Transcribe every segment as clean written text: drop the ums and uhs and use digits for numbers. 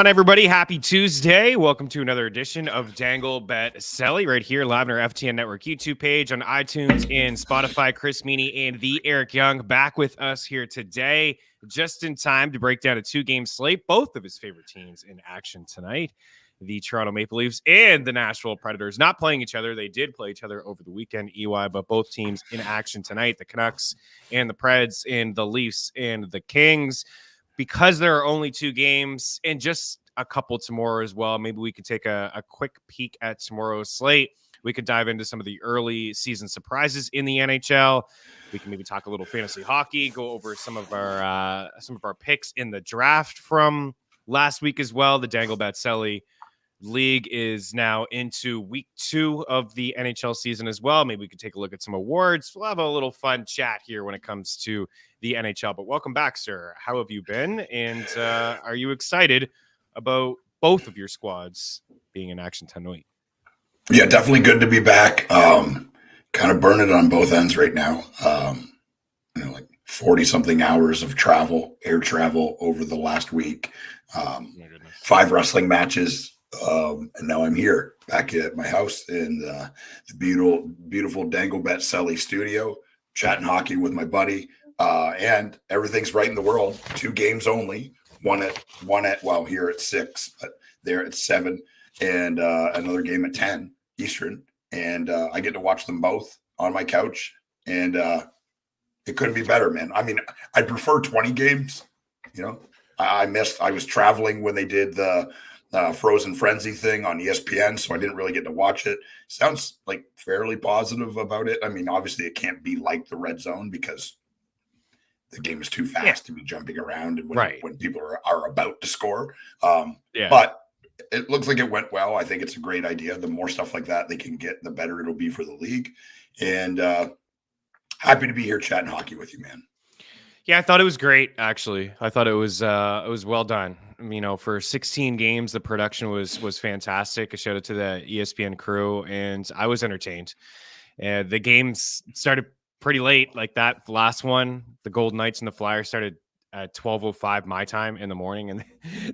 On everybody, happy Tuesday. Welcome to another edition of Dangle, Bet, Celly right here live on our FTN Network YouTube page, on iTunes and Spotify. Chris Meaney and the Eric Young back with us here today, just in time to break down a two-game slate. Both of his favorite teams in action tonight, the Toronto Maple Leafs and the Nashville Predators, not playing each other. They did play each other over the weekend, EY, but both teams in action tonight, the Canucks and the Preds, and the Leafs and the Kings. Because there are only two games and just a couple tomorrow as well, maybe we could take a quick peek at tomorrow's slate. We could dive into some of the early season surprises in the NHL. We can maybe talk a little fantasy hockey, go over some of our picks in the draft from last week as well. The Dangle Bet Celly League is now into week 2 of the NHL season as well. Maybe we could take a look at some awards. We'll have a little fun chat here when it comes to the NHL. But welcome back, sir. How have you been? And are you excited about both of your squads being in action tonight? Yeah, definitely good to be back. Kind of burning on both ends right now. Like 40-something hours of air travel over the last week. 5 wrestling matches. And now I'm here back at my house in the beautiful Dangle Bet Celly studio, chatting hockey with my buddy. And everything's right in the world. 2 games only. One at well, here at 6, but there at 7, and another game at 10 Eastern. And I get to watch them both on my couch, and it couldn't be better, man. I mean, I'd prefer 20 games. You know, I was traveling when they did the Frozen Frenzy thing on ESPN, so I didn't really get to watch it. Sounds like fairly positive about it. I mean, obviously it can't be like the Red Zone because the game is too fast to be jumping around and when people are about to score. But it looks like it went well. I think it's a great idea. The more stuff like that they can get, the better it'll be for the league. And happy to be here chatting hockey with you, man. Yeah, I thought it was great, actually. I thought it was well done. You know, for 16 games, the production was fantastic. I showed it to the ESPN crew, and I was entertained. And the games started pretty late, like that last one. The Golden Knights and the Flyers started at 12:05 my time in the morning, and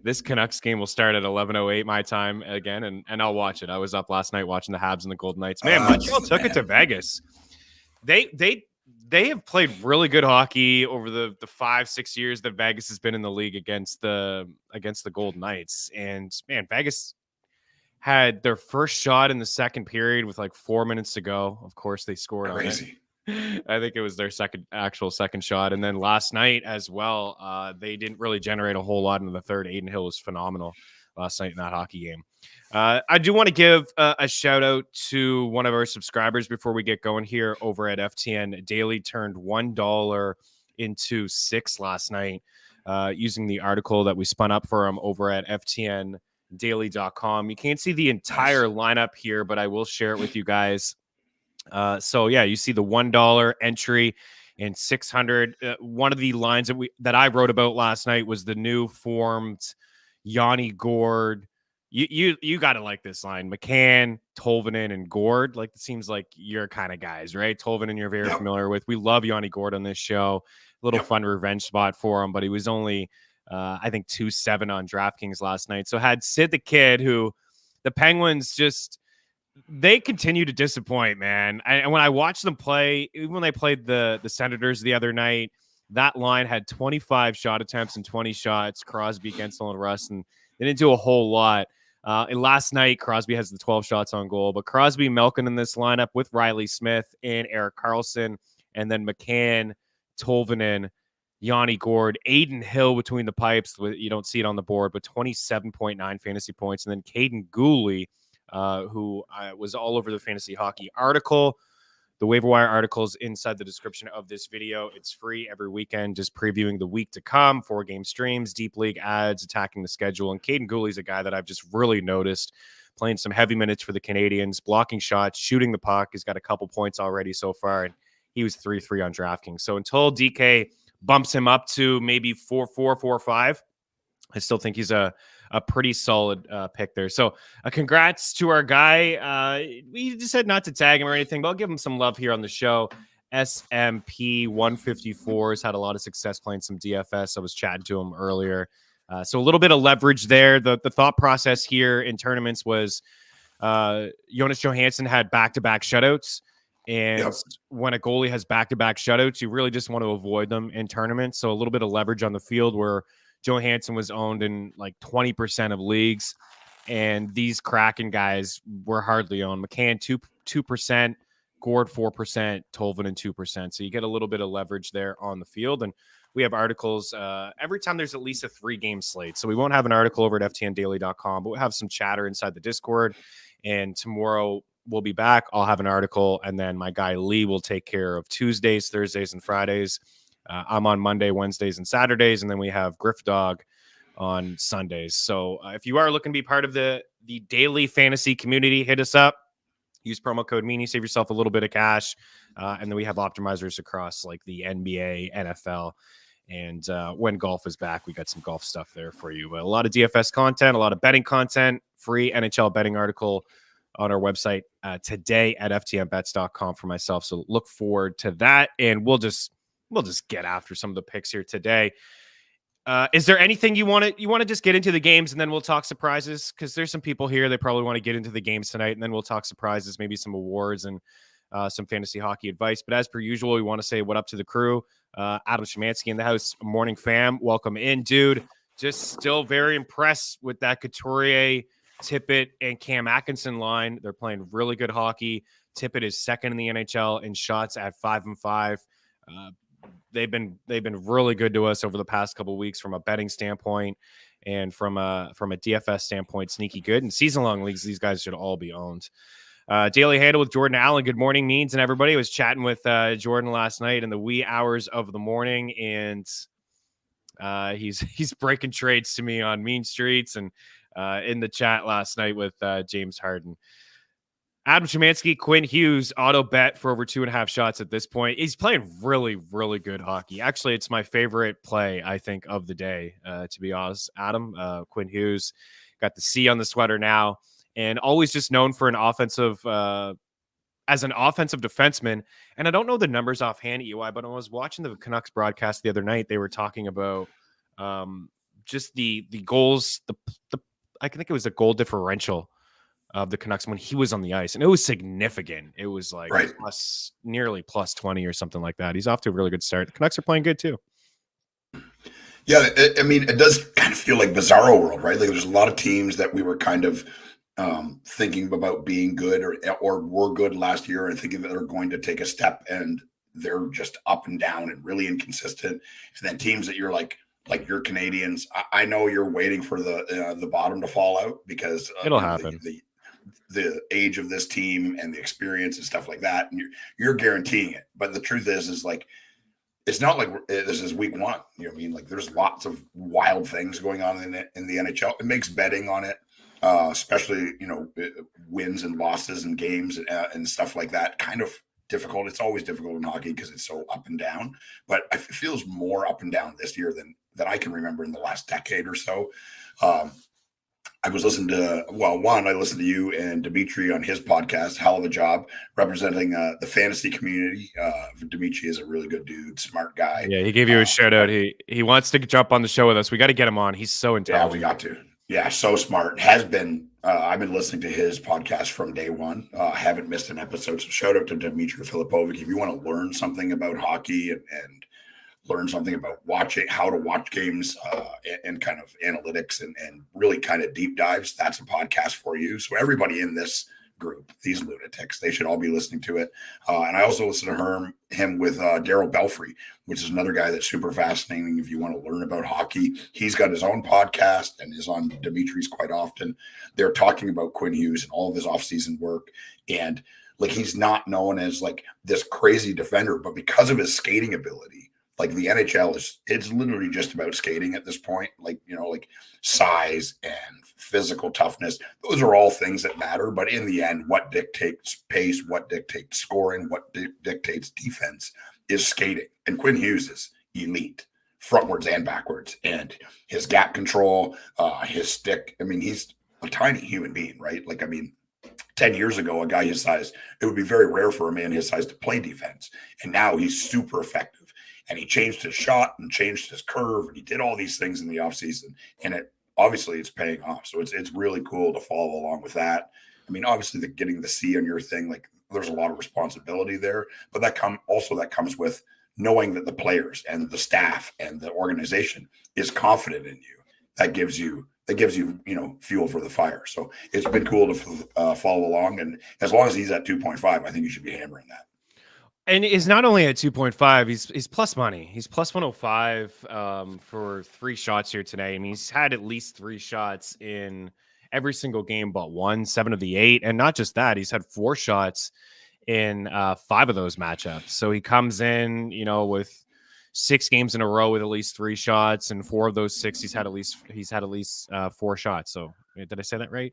this Canucks game will start at 11:08 my time again, and I'll watch it. I was up last night watching the Habs and the Golden Knights. Man, Montreal took it to Vegas. They have played really good hockey over the 5-6 years that Vegas has been in the league against the Golden Knights. And man, Vegas had their first shot in the second period with like 4 minutes to go. Of course, they scored on it. I think it was their second shot. And then last night as well, they didn't really generate a whole lot in the third. Aiden Hill was phenomenal last night in that hockey game. I do want to give a shout out to one of our subscribers before we get going here over at FTN Daily. Turned $1 into 6 last night using the article that we spun up for him over at FTNDaily.com. You can't see the entire lineup here, but I will share it with you guys. So yeah, you see the $1 entry and 600. One of the lines that I wrote about last night was the new formed Yanni Gourde. You got to like this line. McCann, Tolvanen, and Gourde. Like, it seems like your kind of guys, right? Tolvanen you're very familiar with. We love Yanni Gourde on this show. A little fun revenge spot for him, but he was only, I think, 2-7 on DraftKings last night. So had Sid the Kid, who the Penguins just, they continue to disappoint, man. And when I watched them play, even when they played the Senators the other night, that line had 25 shot attempts and 20 shots. Crosby, Gensel, and Russ, and they didn't do a whole lot. And last night, Crosby has the 12 shots on goal, but Crosby milking in this lineup with Riley Smith and Erik Karlsson, and then McCann, Tolvanen, Yanni Gourde, Aiden Hill between the pipes. You don't see it on the board, but 27.9 fantasy points. And then Caden Gooley, who was all over the fantasy hockey article. The waiver wire articles inside the description of this video. It's free every weekend, just previewing the week to come, 4-game streams, deep league ads, attacking the schedule. And Caden Gooley's a guy that I've just really noticed playing some heavy minutes for the Canadians, blocking shots, shooting the puck. He's got a couple points already so far, and he was 3-3 on DraftKings. So until DK bumps him up to maybe 4-4, 4-5, I still think he's a pretty solid pick there. So congrats to our guy. We just said not to tag him or anything, but I'll give him some love here on the show. SMP 154 has had a lot of success playing some DFS. I was chatting to him earlier. So a little bit of leverage there. The thought process here in tournaments was Jonas Johansson had back-to-back shutouts. And when a goalie has back-to-back shutouts, you really just want to avoid them in tournaments. So a little bit of leverage on the field where Johansson was owned in like 20% of leagues. And these Kraken guys were hardly owned. McCann, 2%, Gord, 4%, Tolvanen, 2%. So you get a little bit of leverage there on the field. And we have articles every time there's at least a 3-game slate. So we won't have an article over at ftndaily.com, but we'll have some chatter inside the Discord. And tomorrow we'll be back. I'll have an article. And then my guy Lee will take care of Tuesdays, Thursdays, and Fridays. I'm on Monday, Wednesdays, and Saturdays. And then we have Griff Dog on Sundays. So if you are looking to be part of the daily fantasy community, hit us up. Use promo code Meaney, save yourself a little bit of cash. And then we have optimizers across like the NBA, NFL, and when golf is back, we got some golf stuff there for you. But a lot of DFS content, a lot of betting content, free NHL betting article on our website today at ftnbets.com for myself. So look forward to that. And we'll just get after some of the picks here today. Is there anything you want to just get into the games and then we'll talk surprises? Because there's some people here, they probably want to get into the games tonight and then we'll talk surprises, maybe some awards and some fantasy hockey advice. But as per usual, we want to say what up to the crew. Adam Szymanski in the house. Morning, fam. Welcome in, dude. Just still very impressed with that Couturier, Tippett, and Cam Atkinson line. They're playing really good hockey. Tippett is second in the NHL in shots at 5-5. They've been really good to us over the past couple of weeks from a betting standpoint and from a DFS standpoint, sneaky good. And season-long leagues, these guys should all be owned. Daily Handle with Jordan Allen. Good morning, Means and everybody. I was chatting with Jordan last night in the wee hours of the morning, and he's breaking trades to me on Mean Streets and in the chat last night with James Harden. Adam Szymanski, Quinn Hughes, auto bet for over 2.5 shots at this point. He's playing really, really good hockey. Actually, it's my favorite play, I think, of the day, to be honest. Adam, Quinn Hughes, got the C on the sweater now, and always just known for as an offensive defenseman. And I don't know the numbers offhand, EY, but I was watching the Canucks broadcast the other night. They were talking about just the goals, I think it was the goal differential of the Canucks when he was on the ice, and it was significant. It was like nearly plus 20 or something like that. He's off to a really good start. The Canucks are playing good too. Yeah, I mean, it does kind of feel like bizarro world, right? Like there's a lot of teams that we were kind of thinking about being good or were good last year and thinking that they're going to take a step, and they're just up and down and really inconsistent. And then teams that you're like your Canadians, I know you're waiting for the bottom to fall out because it'll happen. The age of this team and the experience and stuff like that, and you're guaranteeing it. But the truth is like it's not like this is week one. You know what I mean? Like there's lots of wild things going on in the NHL. It makes betting on it, especially wins and losses and games and stuff like that, kind of difficult. It's always difficult in hockey because it's so up and down. But it feels more up and down this year than I can remember in the last decade or so. I was listening to, I listened to you and Dimitri on his podcast, hell of a job representing the fantasy community. Dimitri is a really good dude, smart guy. Yeah, he gave you a shout out. He wants to jump on the show with us. We got to get him on. He's so intelligent. Yeah, we got to. Yeah, so smart. Has been. I've been listening to his podcast from day one. Haven't missed an episode. So shout out to Dimitri Filipovic. If you want to learn something about hockey and learn something about how to watch games and kind of analytics and really kind of deep dives, that's a podcast for you. So everybody in this group, these lunatics, they should all be listening to it. And I also listen to him with Daryl Belfry, which is another guy that's super fascinating if you want to learn about hockey. He's got his own podcast and is on Dimitri's quite often. They're talking about Quinn Hughes and all of his offseason work. And like, he's not known as like this crazy defender, but because of his skating ability, like the NHL it's literally just about skating at this point. Like, like size and physical toughness. Those are all things that matter. But in the end, what dictates pace, what dictates scoring, what dictates defense is skating. And Quinn Hughes is elite, frontwards and backwards. And his gap control, his stick. I mean, he's a tiny human being, right? Like, I mean, 10 years ago, a guy his size, it would be very rare for a man his size to play defense. And now he's super effective. and he changed his shot and changed his curve, and he did all these things in the offseason, and it's paying off. So it's really cool to follow along with that. I mean, obviously, getting the C on your thing, like there's a lot of responsibility there, but that comes with knowing that the players and the staff and the organization is confident in you. That gives you fuel for the fire. So it's been cool to follow along, and as long as he's at 2.5, I think you should be hammering that. And he's not only at 2.5, he's plus money. He's plus 105 for 3 shots here today. And he's had at least 3 shots in every single game but one, 7 of the 8. And not just that, he's had 4 shots in 5 of those matchups. So he comes in, with 6 games in a row with at least 3 shots, and 4 of those 6 he's had at least 4 shots. So did I say that right?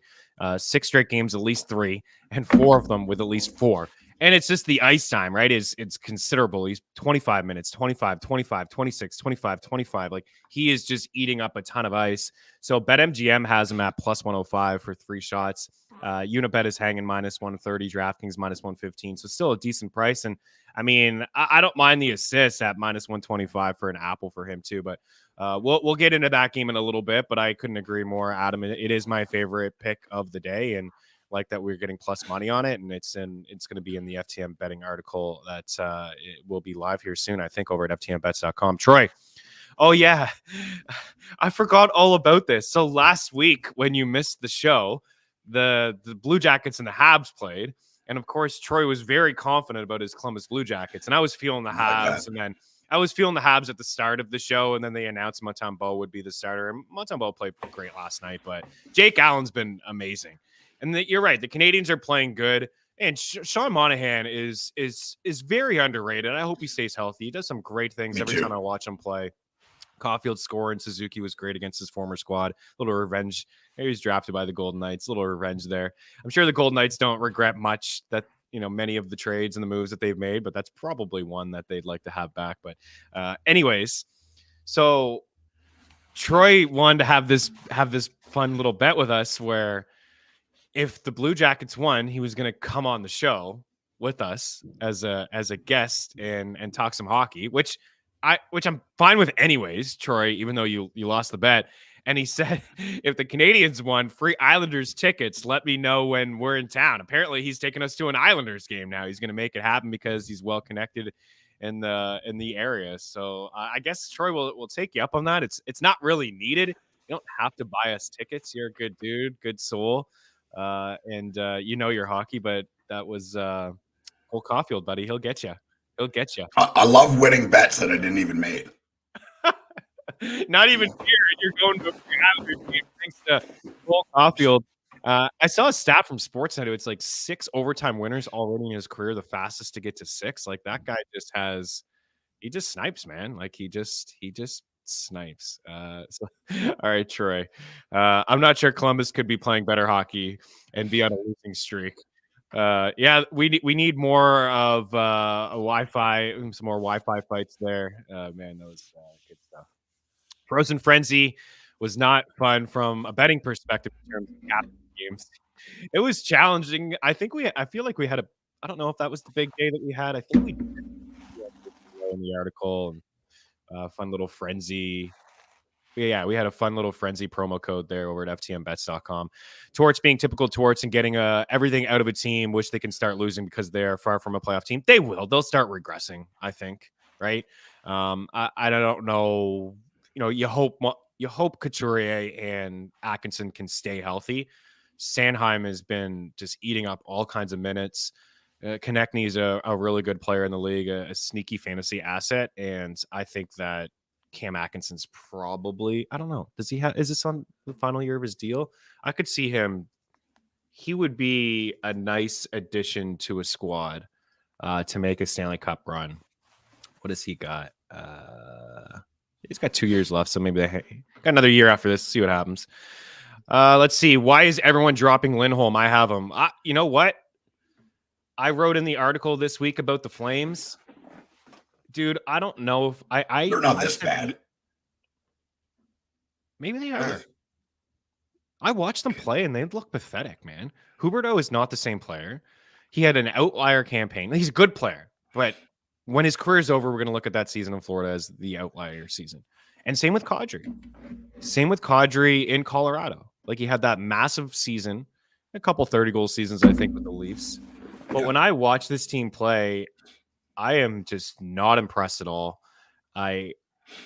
6 straight games, at least 3, and 4 of them with at least 4. And it's just the ice time, right? It's considerable. He's 25 minutes, 25, 25, 26, 25, 25. Like, he is just eating up a ton of ice. So BetMGM has him at plus 105 for 3 shots. Unibet is hanging minus 130, DraftKings minus 115. So still a decent price. And I mean, I don't mind the assists at minus 125 for an apple for him too. But we'll get into that game in a little bit. But I couldn't agree more, Adam. It is my favorite pick of the day, and like that we're getting plus money on it, and it's going to be in the FTN betting article that it will be live here soon, I think, over at ftnbets.com. Troy, oh yeah, I forgot all about this. So last week when you missed the show, the Blue Jackets and the Habs played, and of course Troy was very confident about his Columbus Blue Jackets, and I was feeling the Habs, and then I was feeling the Habs at the start of the show, and then they announced Montembeault would be the starter, and Montembeault played great last night, but Jake Allen's been amazing. And you're right. The Canadians are playing good, and Sean Monahan is very underrated. I hope he stays healthy. He does some great things every time I watch him play. Caulfield scored, and Suzuki was great against his former squad. A little revenge. He was drafted by the Golden Knights. A little revenge there. I'm sure the Golden Knights don't regret much that many of the trades and the moves that they've made, but that's probably one that they'd like to have back. But anyways, so Troy wanted to have this fun little bet with us where, if the Blue Jackets won, he was going to come on the show with us as a guest and talk some hockey, which I'm fine with anyways, Troy, even though you lost the bet. And he said, if the Canadians won, free Islanders tickets, let me know when we're in town. Apparently he's taking us to an Islanders game now. He's going to make it happen because he's well connected in the area. So I guess Troy will take you up on that. It's not really needed. You don't have to buy us tickets. You're a good dude, good soul. And your hockey, but that was Cole Caulfield, buddy. He'll get you. I love winning bets that I didn't even make. Not even here. You're going to a Islanders game thanks to Cole Caulfield. I saw a stat from Sportsnet. It's like 6 overtime winners already in his career, the fastest to get to 6. Like, that guy he just snipes, man. Like, he just snipes. So all right, Troy. I'm not sure Columbus could be playing better hockey and be on a losing streak. Yeah, we need more of a Wi-Fi, some more Wi-Fi fights there. Man, that was good stuff. Frozen Frenzy was not fun from a betting perspective in terms of captain games. It was challenging. I feel like we had I don't know if that was the big day that we had. I think we did in the article. And fun little frenzy. Yeah, we had a fun little frenzy promo code there over at ftnbets.com. Torts being typical Torts and getting everything out of a team, which they can start losing because they're far from a playoff team. They will. They'll start regressing, I think, right? I don't know. You hope Couturier and Atkinson can stay healthy. Sanheim has been just eating up all kinds of minutes. Konechny is a really good player in the league, a sneaky fantasy asset, and I think that Cam Atkinson's probably, I don't know, is this on the final year of his deal? I could see him. He would be a nice addition to a squad to make a Stanley Cup run. What has he got? He's got 2 years left, so maybe they got another year after this. See what happens. Let's see. Why is everyone dropping Lindholm? I have him. You know what? I wrote in the article this week about the Flames. Dude, I don't know if they're not this bad. Maybe they are. I watched them play and they look pathetic, man. Huberdeau is not the same player. He had an outlier campaign. He's a good player, but when his career is over, we're going to look at that season in Florida as the outlier season. And same with Kadri. Same with Kadri in Colorado. Like, he had that massive season, a couple 30-goal seasons, I think, with the Leafs. But when I watch this team play, I am just not impressed at all. I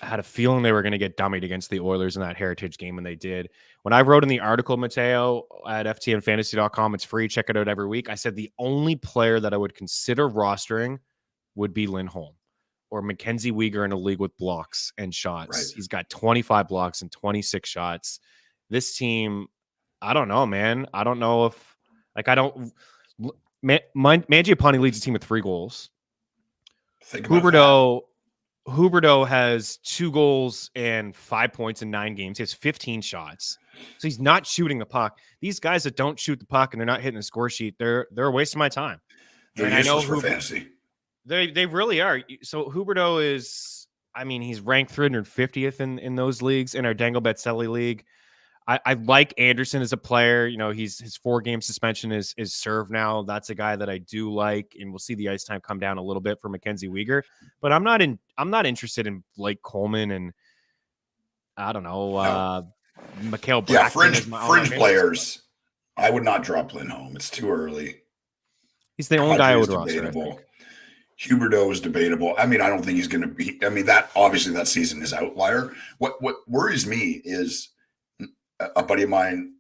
had a feeling they were going to get dummied against the Oilers in that Heritage game, and they did. When I wrote in the article, Mateo, at ftnfantasy.com, it's free, check it out every week, I said the only player that I would consider rostering would be Lindholm or Mackenzie Weegar in a league with blocks and shots. Right. He's got 25 blocks and 26 shots. This team, I don't know, man. I don't know if, like, I don't. Mangiapane leads the team with 3 goals. Huberdeau has 2 goals and 5 points in 9 games. He has 15 shots. So he's not shooting the puck. These guys that don't shoot the puck and they're not hitting the score sheet, they're a waste of my time. They're useless for fantasy. They really are. So Huberdeau is, I mean, he's ranked 350th in those leagues, in our Dangle Bet Celly league. I like Anderson as a player. You know, his 4-game suspension is served now. That's a guy that I do like, and we'll see the ice time come down a little bit for Mackenzie Weegar. But I'm not interested in Blake Coleman and I don't know, Mikhail Blackman. Yeah, fringe players. I would not drop Lindholm. It's too early. He's the only guy I would roster. Huberdeau is debatable. I mean, I don't think he's going to be. I mean, that obviously that season is outlier. What worries me is a buddy of mine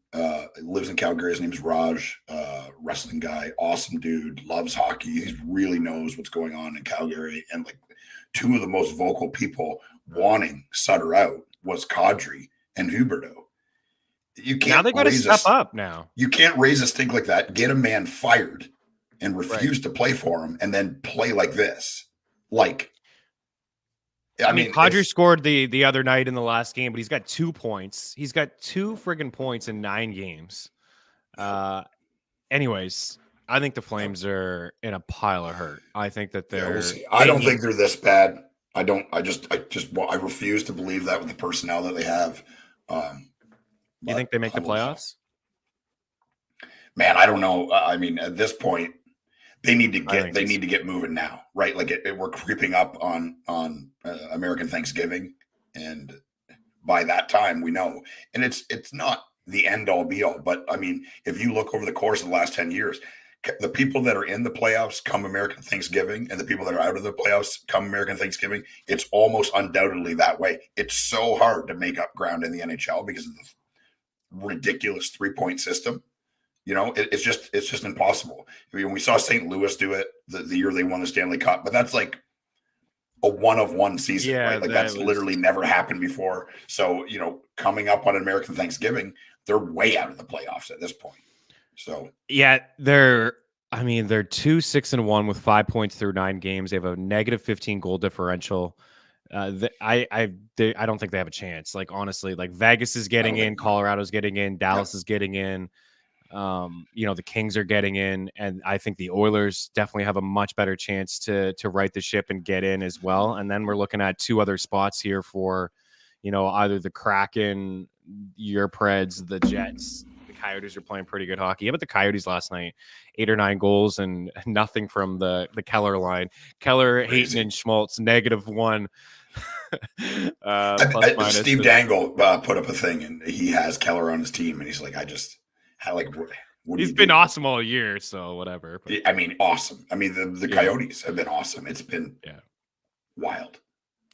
lives in Calgary. His name's Raj, wrestling guy, awesome dude, loves hockey. He really knows what's going on in Calgary. And like 2 of the most vocal people wanting Sutter out was Kadri and Huberdeau. You can't. Now they got to step up. Now you can't raise a stink like that. Get a man fired and refuse to play for him, and then play like this. Like, I mean, Kadri scored the other night in the last game, but he's got 2 points. He's got 2 friggin' points in 9 games. Anyways, I think the Flames are in a pile of hurt. I think that they're. We'll see. I don't think they're this bad. I refuse to believe that with the personnel that they have. You think they make the playoffs? Man, I don't know. I mean, at this point, they need to get moving now, right? Like we're creeping up on American Thanksgiving, and by that time we know. And it's not the end all be all, but I mean, if you look over the course of the last 10 years, the people that are in the playoffs come American Thanksgiving, and the people that are out of the playoffs come American Thanksgiving. It's almost undoubtedly that way. It's so hard to make up ground in the NHL because of the ridiculous 3-point system. You know, it's just impossible. I mean, we saw St. Louis do it the year they won the Stanley Cup, but that's like a 1-of-1 season, right? Like that's literally never happened before. So, you know, coming up on an American Thanksgiving, they're way out of the playoffs at this point. So yeah, they're 2-6-1 with 5 points through 9 games. They have a negative 15 goal differential. I don't think they have a chance. Like, honestly, like Vegas is getting in, Colorado's getting in, Dallas is getting in. You know, the Kings are getting in, and I think the Oilers definitely have a much better chance to right the ship and get in as well. And then we're looking at 2 other spots here for, you know, either the Kraken, your Preds, the Jets. The Coyotes are playing pretty good hockey. Yeah, but the Coyotes last night, 8 or 9 goals and nothing from the Keller line. Keller, Hayton, and Schmaltz, -1. Steve Dangle put up a thing, and he has Keller on his team, and he's like, he's been awesome all year, so whatever. But, I mean, awesome. I mean, the Coyotes have been awesome. It's been wild.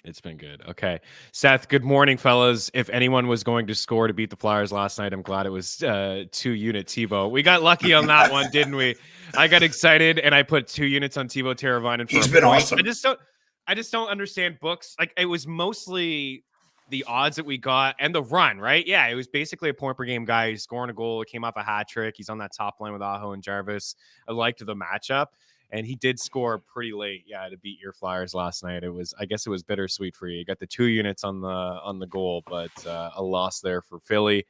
It's been good. Okay. Seth, good morning, fellas. If anyone was going to score to beat the Flyers last night, I'm glad it was 2-unit TiVo. We got lucky on that one, didn't we? I got excited, and I put 2 units on TiVo Teravainen. He's been awesome. I just don't understand books. Like, it was mostly the odds that we got and the run, right? Yeah, it was basically a point per game guy. He's scoring a goal. It came off a hat trick. He's on that top line with Aho and Jarvis. I liked the matchup, and he did score pretty late. Yeah, to beat your Flyers last night. I guess it was bittersweet for you. You got the 2 units on the goal, but a loss there for Philly.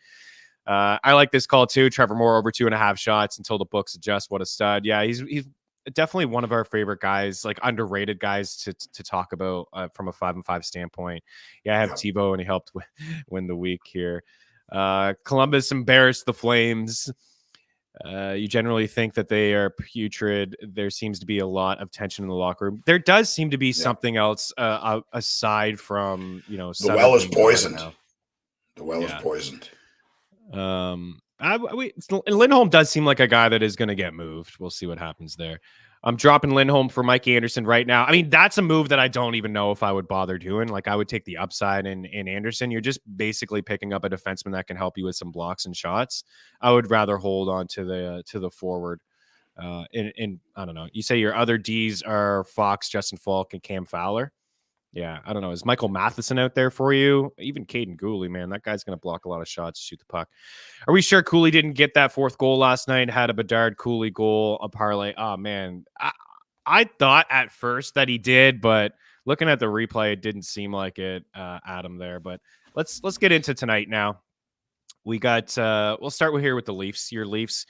I like this call too. Trevor Moore over 2.5 shots until the books adjust. What a stud. Yeah, he's definitely one of our favorite guys, like underrated guys to talk about from a 5-5 standpoint. Yeah, I have TiVo, and he helped win the week here. Columbus embarrassed the Flames. You generally think that they are putrid. There seems to be a lot of tension in the locker room. There does seem to be something else aside from, The Sutter well is being gone poisoned. now. The well is poisoned. Lindholm does seem like a guy that is going to get moved. We'll see what happens there. I'm dropping Lindholm for Mike Anderson right now. I mean, that's a move that I don't even know if I would bother doing. Like, I would take the upside in Anderson. You're just basically picking up a defenseman that can help you with some blocks and shots. I would rather hold on to the forward. And I don't know. You say your other Ds are Fox, Justin Falk, and Cam Fowler. Yeah, I don't know. Is Michael Matheson out there for you? Even Caden Gooley, man, that guy's going to block a lot of shots, shoot the puck. Are we sure Cooley didn't get that fourth goal last night? Had a Bedard Cooley goal, a parlay. Oh man, I thought at first that he did, but looking at the replay, it didn't seem like it. Adam there, but let's get into tonight now. We got. We'll start here with the Leafs. Your Leafs.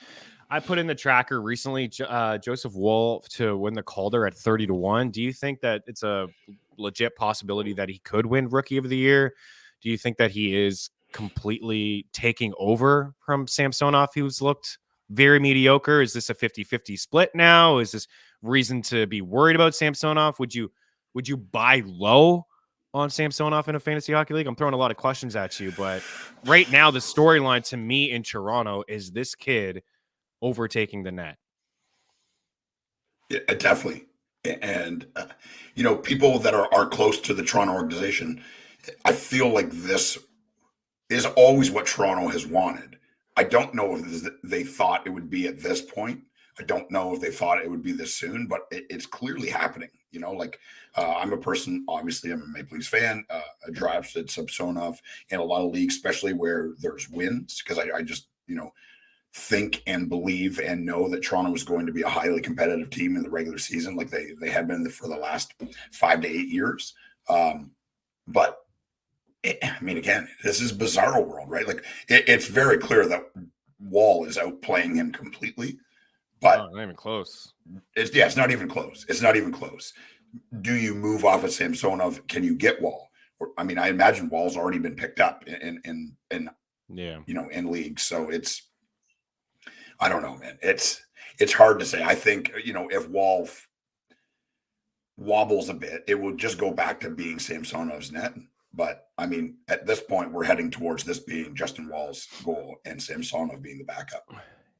I put in the tracker recently, Joseph Woll to win the Calder at 30-1. Do you think that it's a legit possibility that he could win Rookie of the Year? Do you think that he is completely taking over from Samsonov, who's looked very mediocre? Is this a 50-50 split now? Is this reason to be worried about Samsonov? Would you buy low on Samsonov in a fantasy hockey league? I'm throwing a lot of questions at you, but right now the storyline to me in Toronto is this kid overtaking the net. Yeah, definitely. And, people that are close to the Toronto organization, I feel like this is always what Toronto has wanted. I don't know if they thought it would be at this point. I don't know if they thought it would be this soon, but it's clearly happening. I'm a person, obviously, I'm a Maple Leafs fan. I drafted Samsonov in a lot of leagues, especially where there's wins, because I just, think and believe and know that Toronto is going to be a highly competitive team in the regular season, like they have been for the last 5 to 8 years. But again, this is bizarro world, right? Like it's very clear that Woll is outplaying him completely, but not even close. It's not even close. It's not even close. Do you move off of Samsonov? Can you get Woll? I imagine Woll's already been picked up in leagues. So I don't know, man. It's hard to say. I think, if Woll wobbles a bit, it will just go back to being Samsonov's net. But at this point, we're heading towards this being Justin Woll's goal and Samsonov being the backup.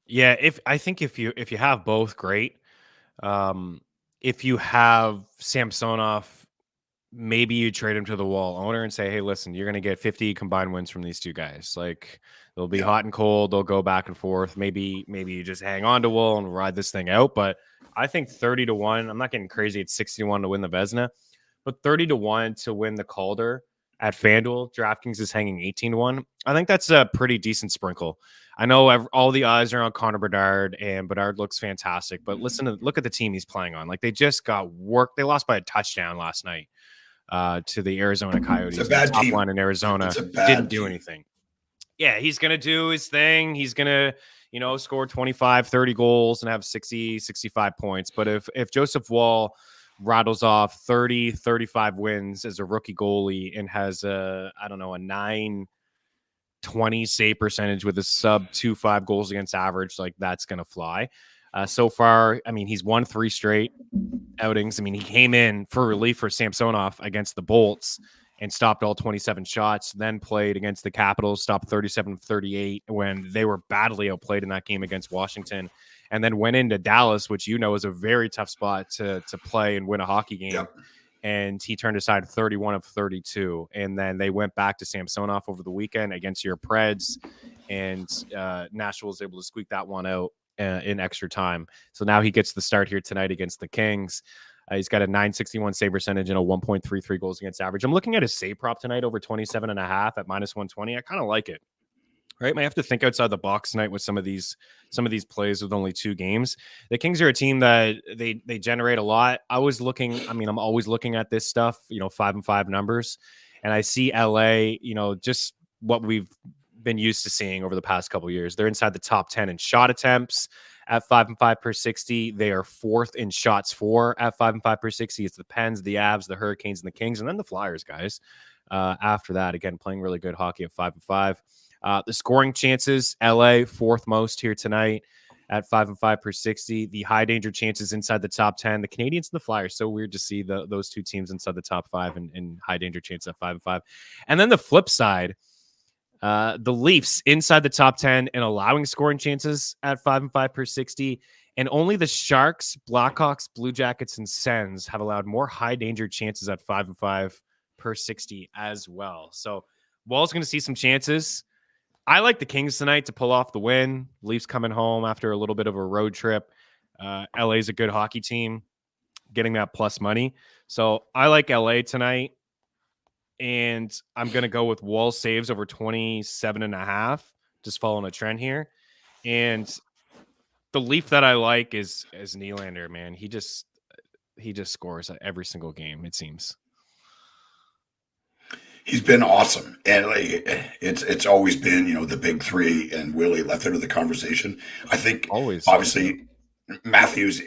Yeah, if you have both, great. If you have Samsonov, maybe you trade him to the Woll owner and say, hey, listen, you're going to get 50 combined wins from these two guys. Like, they'll be hot and cold. They'll go back and forth. Maybe you just hang on to Woll and ride this thing out. But I think 30-1, I'm not getting crazy. It's 60-1 to win the Vezina, but 30-1 to win the Calder at FanDuel. DraftKings is hanging 18-1. I think that's a pretty decent sprinkle. I know all the eyes are on Connor Bedard, and Bedard looks fantastic. But look at the team he's playing on. Like, they just got worked. They lost by a touchdown last night to the Arizona Coyotes. It's a bad top team. line in Arizona didn't do anything. Yeah, he's going to do his thing. He's going to, score 25, 30 goals and have 60, 65 points. But if Joseph Woll rattles off 30, 35 wins as a rookie goalie and has a 920 save percentage with a sub 2.5 goals against average, like, that's going to fly. So far, he's won 3 straight outings. He came in for relief for Samsonov against the Bolts and stopped all 27 shots, then played against the Capitals, stopped 37-38 when they were badly outplayed in that game against Washington, and then went into Dallas, which is a very tough spot to play and win a hockey game. Yep. And he turned aside 31 of 32. And then they went back to Samsonov over the weekend against your Preds, and Nashville was able to squeak that one out in extra time. So now he gets the start here tonight against the Kings. He's got a 961 save percentage and a 1.33 goals against average. I'm looking at his save prop tonight over 27.5 at -120. I kind of like it. Right, might have to think outside the box tonight with some of these plays with only 2 games. The Kings are a team that they generate a lot. I'm always looking at this stuff, 5-5 numbers, and I see LA, just what we've been used to seeing over the past couple of years. They're inside the top 10 in shot attempts at 5-5 per 60. They are 4th in shots for at 5-5 per 60. It's the Pens, the Avs, the Hurricanes, and the Kings, and then the Flyers, guys. After that, again, playing really good hockey at 5-5. The scoring chances, LA 4th most here tonight. at 5-5 per 60. The high danger chances inside the top 10. The Canadians and the Flyers. So weird to see those two teams inside the top 5 and high danger chance at 5-5. And then the flip side, the Leafs inside the top 10 and allowing scoring chances at 5-5 per 60. And only the Sharks, Blackhawks, Blue Jackets, and Sens have allowed more high danger chances at 5-5 per 60 as well. So Woll's going to see some chances. I like the Kings tonight to pull off the win. Leafs coming home after a little bit of a road trip. LA's a good hockey team, getting that plus money. So I like LA tonight. And I'm going to go with Woll saves over 27.5, just following a trend here. And the Leaf that I like is Nylander, man. He just scores at every single game, it seems. He's been awesome, and it's always been the big three, and Willie left out of the conversation. I think obviously Matthews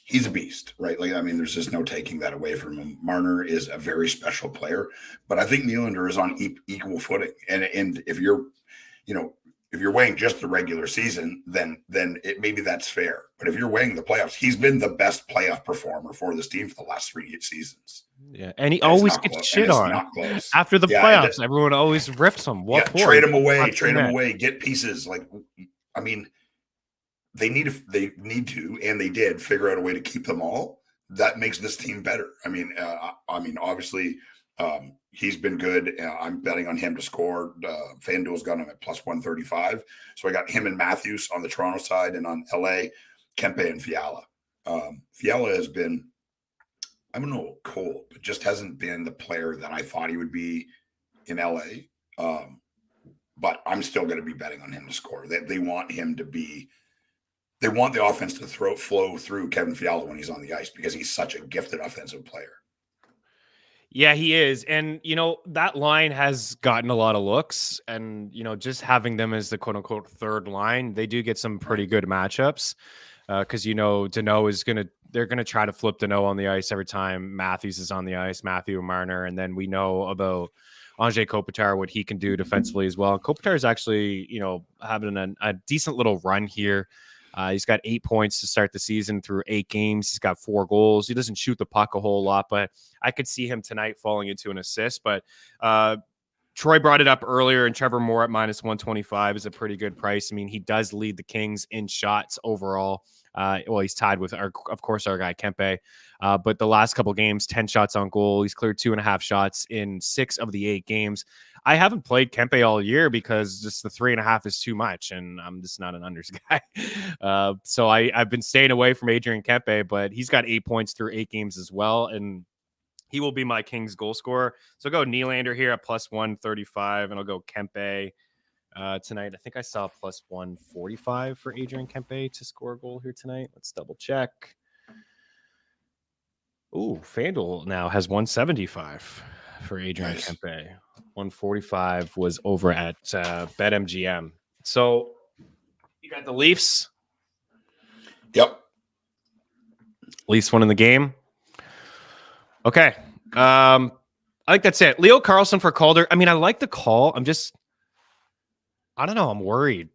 he's a beast, right? There's just no taking that away from him. Marner is a very special player, but I think Nylander is on equal footing, and if you're weighing just the regular season, then maybe that's fair. But if you're weighing the playoffs, he's been the best playoff performer for this team for the last 3 seasons. Yeah, and he always gets shit on after the playoffs. Everyone always rips him. What for? Trade him away, get pieces. They need to, and they did figure out a way to keep them all. That makes this team better. Obviously, he's been good. I'm betting on him to score. FanDuel's got him at plus 135. So I got him and Matthews on the Toronto side, and on LA, Kempe and Fiala. Fiala has been, I don't know, cold, but just hasn't been the player that I thought he would be in LA. But I'm still going to be betting on him to score. They want him to be. They want the offense to flow through Kevin Fiala when he's on the ice because he's such a gifted offensive player. Yeah, he is. And, that line has gotten a lot of looks. And, just having them as the quote unquote third line, they do get some pretty good matchups. Because, Danault they're going to try to flip Danault on the ice every time Matthews is on the ice, Matthew and Marner. And then we know about Anze Kopitar, what he can do defensively as well. Kopitar is actually, having a decent little run here. He's got 8 points to start the season through 8 games. He's got 4 goals. He doesn't shoot the puck a whole lot, but I could see him tonight falling into an assist. But Troy brought it up earlier, and Trevor Moore at minus 125 is a pretty good price. He does lead the Kings in shots overall. He's tied with, our guy Kempe. But the last couple games, 10 shots on goal. He's cleared 2.5 shots in 6 of the 8 games. I haven't played Kempe all year because just the 3.5 is too much, and I'm just not an unders guy. So I've been staying away from Adrian Kempe, but he's got 8 points through 8 games as well, and he will be my Kings goal scorer. So I'll go Nylander here at plus 135, and I'll go Kempe tonight. I think I saw plus 145 for Adrian Kempe to score a goal here tonight. Let's double check. Ooh, FanDuel now has 175 for Adrian Kempe. 145 was over at BetMGM. So you got the Leafs. Yep. Leafs won in the game. Okay. I think that's it. Leo Carlsson for Calder. I like the call. I don't know. I'm worried.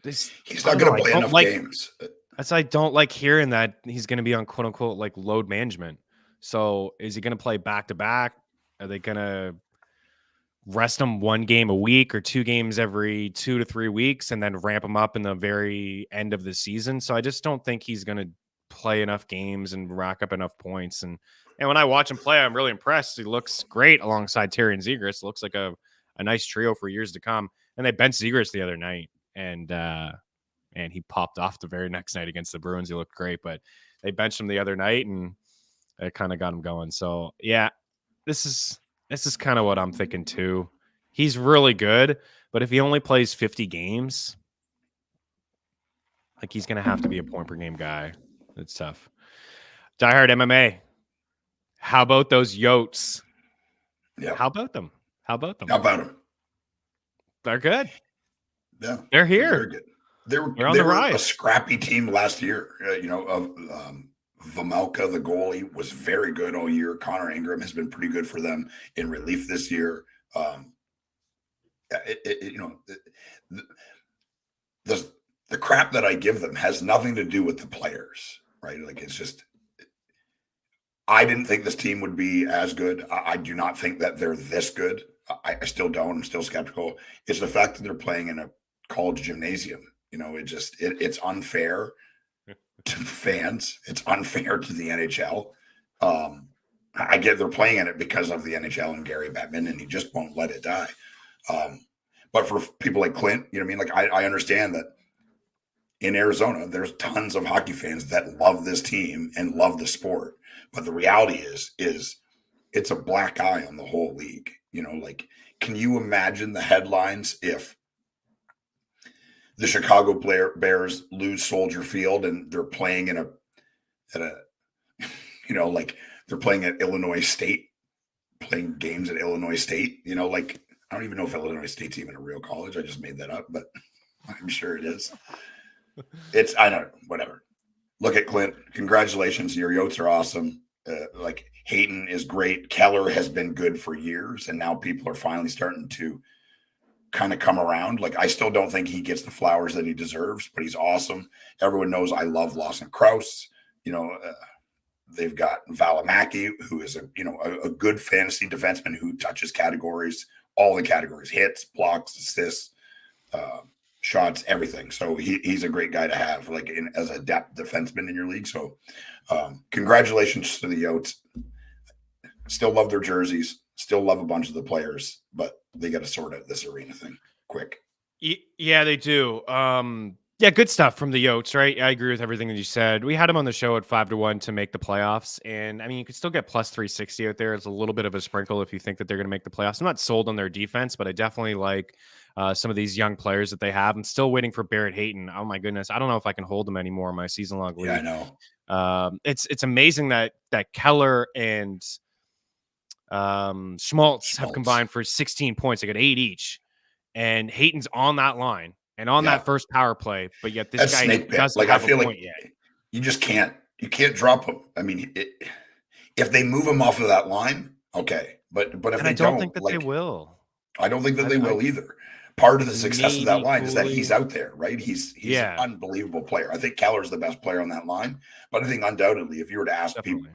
He's not going to play enough games. That's why I don't like hearing that he's going to be on quote unquote load management. So is he going to play back to back? Are they going to rest him 1 game a week or 2 games every 2 to 3 weeks and then ramp him up in the very end of the season? So I just don't think he's going to play enough games and rack up enough points. And when I watch him play, I'm really impressed. He looks great alongside Terry and Zegras. Looks like a nice trio for years to come. And they benched Zegras the other night, and he popped off the very next night against the Bruins. He looked great, but they benched him the other night, and it kind of got him going. So yeah, this is kind of what I'm thinking too. He's really good, but if he only plays 50 games, he's going to have to be a point per game guy. It's tough. Die Hard MMA. How about those Yotes? Yeah. How about them? They're good. Yeah. They're here. They're good. They were on the rise. A scrappy team last year. Vamelka, the goalie, was very good all year. Connor Ingram has been pretty good for them in relief this year. The the crap that I give them has nothing to do with the players, right? Like, it's just, I didn't think this team would be as good. I do not think that they're this good. I still don't. I'm still skeptical. It's the fact that they're playing in a college gymnasium. It's unfair to fans. It's unfair to the NHL. I get they're playing in it because of the NHL and Gary Bettman, and he just won't let it die. But for people like Clint, you know what I mean? Like, I understand that in Arizona, there's tons of hockey fans that love this team and love the sport. But the reality is it's a black eye on the whole league. Like, can you imagine the headlines if the Chicago Bears lose Soldier Field and they're playing like they're playing at Illinois State, playing games at Illinois State, like, I don't even know if Illinois State's even a real college. I just made that up, but I'm sure it is. I don't know, whatever. Look at Clint. Congratulations. Your Yotes are awesome. Like, Hayton is great. Keller has been good for years, and now people are finally starting to kind of come around. Like, I still don't think he gets the flowers that he deserves, but he's awesome. Everyone knows I love Lawson Krause. They've got Valimaki, who is a good fantasy defenseman who touches categories, all the categories: hits, blocks, assists, shots, everything. So he's a great guy to have, like, as a depth defenseman in your league. So congratulations to the Yotes. Still love their jerseys. Still love a bunch of the players, but they got to sort out this arena thing quick. Yeah, they do. Yeah, good stuff from the Yotes, right? I agree with everything that you said. We had them on the show at 5-1 to make the playoffs. And I mean, you could still get plus 360 out there. It's a little bit of a sprinkle if you think that they're going to make the playoffs. I'm not sold on their defense, but I definitely like some of these young players that they have. I'm still waiting for Barrett Hayton. Oh my goodness. I don't know if I can hold him anymore in my season long league. Yeah, I know. It's amazing that Keller and Schmaltz have combined for 16 points. They got 8 each. And Hayton's on that line and on that first power play, but yet this guy doesn't have a point yet. You just can't drop him. I mean, if they move him off of that line, okay. But if I don't think that they will. I don't think that they will either. Part of the success of that line is that he's out there, right? He's an unbelievable player. I think Keller's the best player on that line. But I think undoubtedly, if you were to ask people,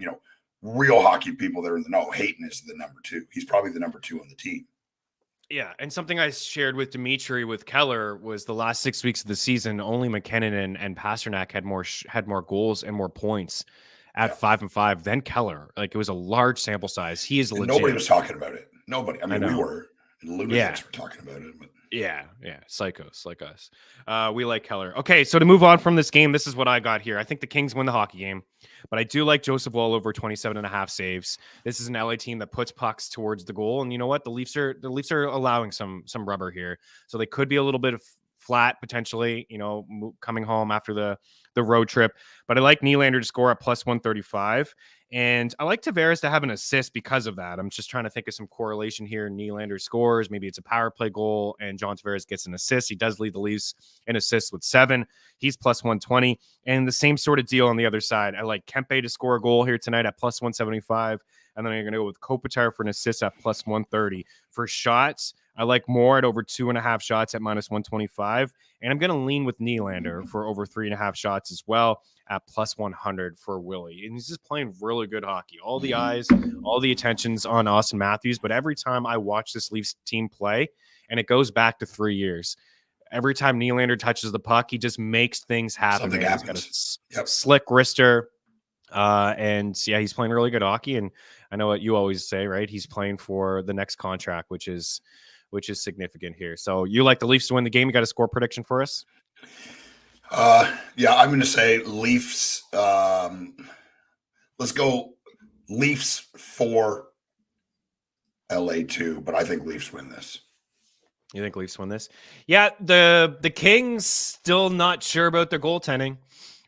real hockey people that are in the know, Hayton is the number 2. He's probably the number 2 on the team. Yeah, and something I shared with Dimitri with Keller was the last 6 weeks of the season, only McKinnon and Pasternak had more goals and more points at 5-5 than Keller. Like, it was a large sample size. He is legit. Nobody was talking about it. Nobody. I mean, we were. Lunatics were talking about it. But. Yeah, psychos like us. We like Keller. Okay, so to move on from this game, this is what I got here. I think the Kings win the hockey game, but I do like Joseph Woll over 27.5 saves. This is an LA team that puts pucks towards the goal, and you know what? The Leafs are allowing some rubber here, so they could be a little bit of flat potentially. Coming home after the road trip, but I like Nylander to score at plus 135. And I like Tavares to have an assist because of that. I'm just trying to think of some correlation here. Nylander scores. Maybe it's a power play goal, and John Tavares gets an assist. He does lead the Leafs in assists with 7. He's plus 120. And the same sort of deal on the other side. I like Kempe to score a goal here tonight at plus 175. And then I'm going to go with Kopitar for an assist at plus 130. For shots, I like Moore at over 2.5 shots at minus 125. And I'm going to lean with Nylander for over 3.5 shots as well at plus 100 for Willie. And he's just playing really good hockey. All the eyes, all the attention's on Austin Matthews. But every time I watch this Leafs team play, and it goes back to 3 years, every time Nylander touches the puck, he just makes things happen. Something happens. He's got a slick wrister. And yeah, he's playing really good hockey. And I know what you always say, right? He's playing for the next contract, which is significant here. So you like the Leafs to win the game. You got a score prediction for us? Yeah, I'm going to say Leafs. Let's go Leafs 4, LA 2, but I think Leafs win this. You think Leafs win this? Yeah, the Kings still not sure about their goaltending,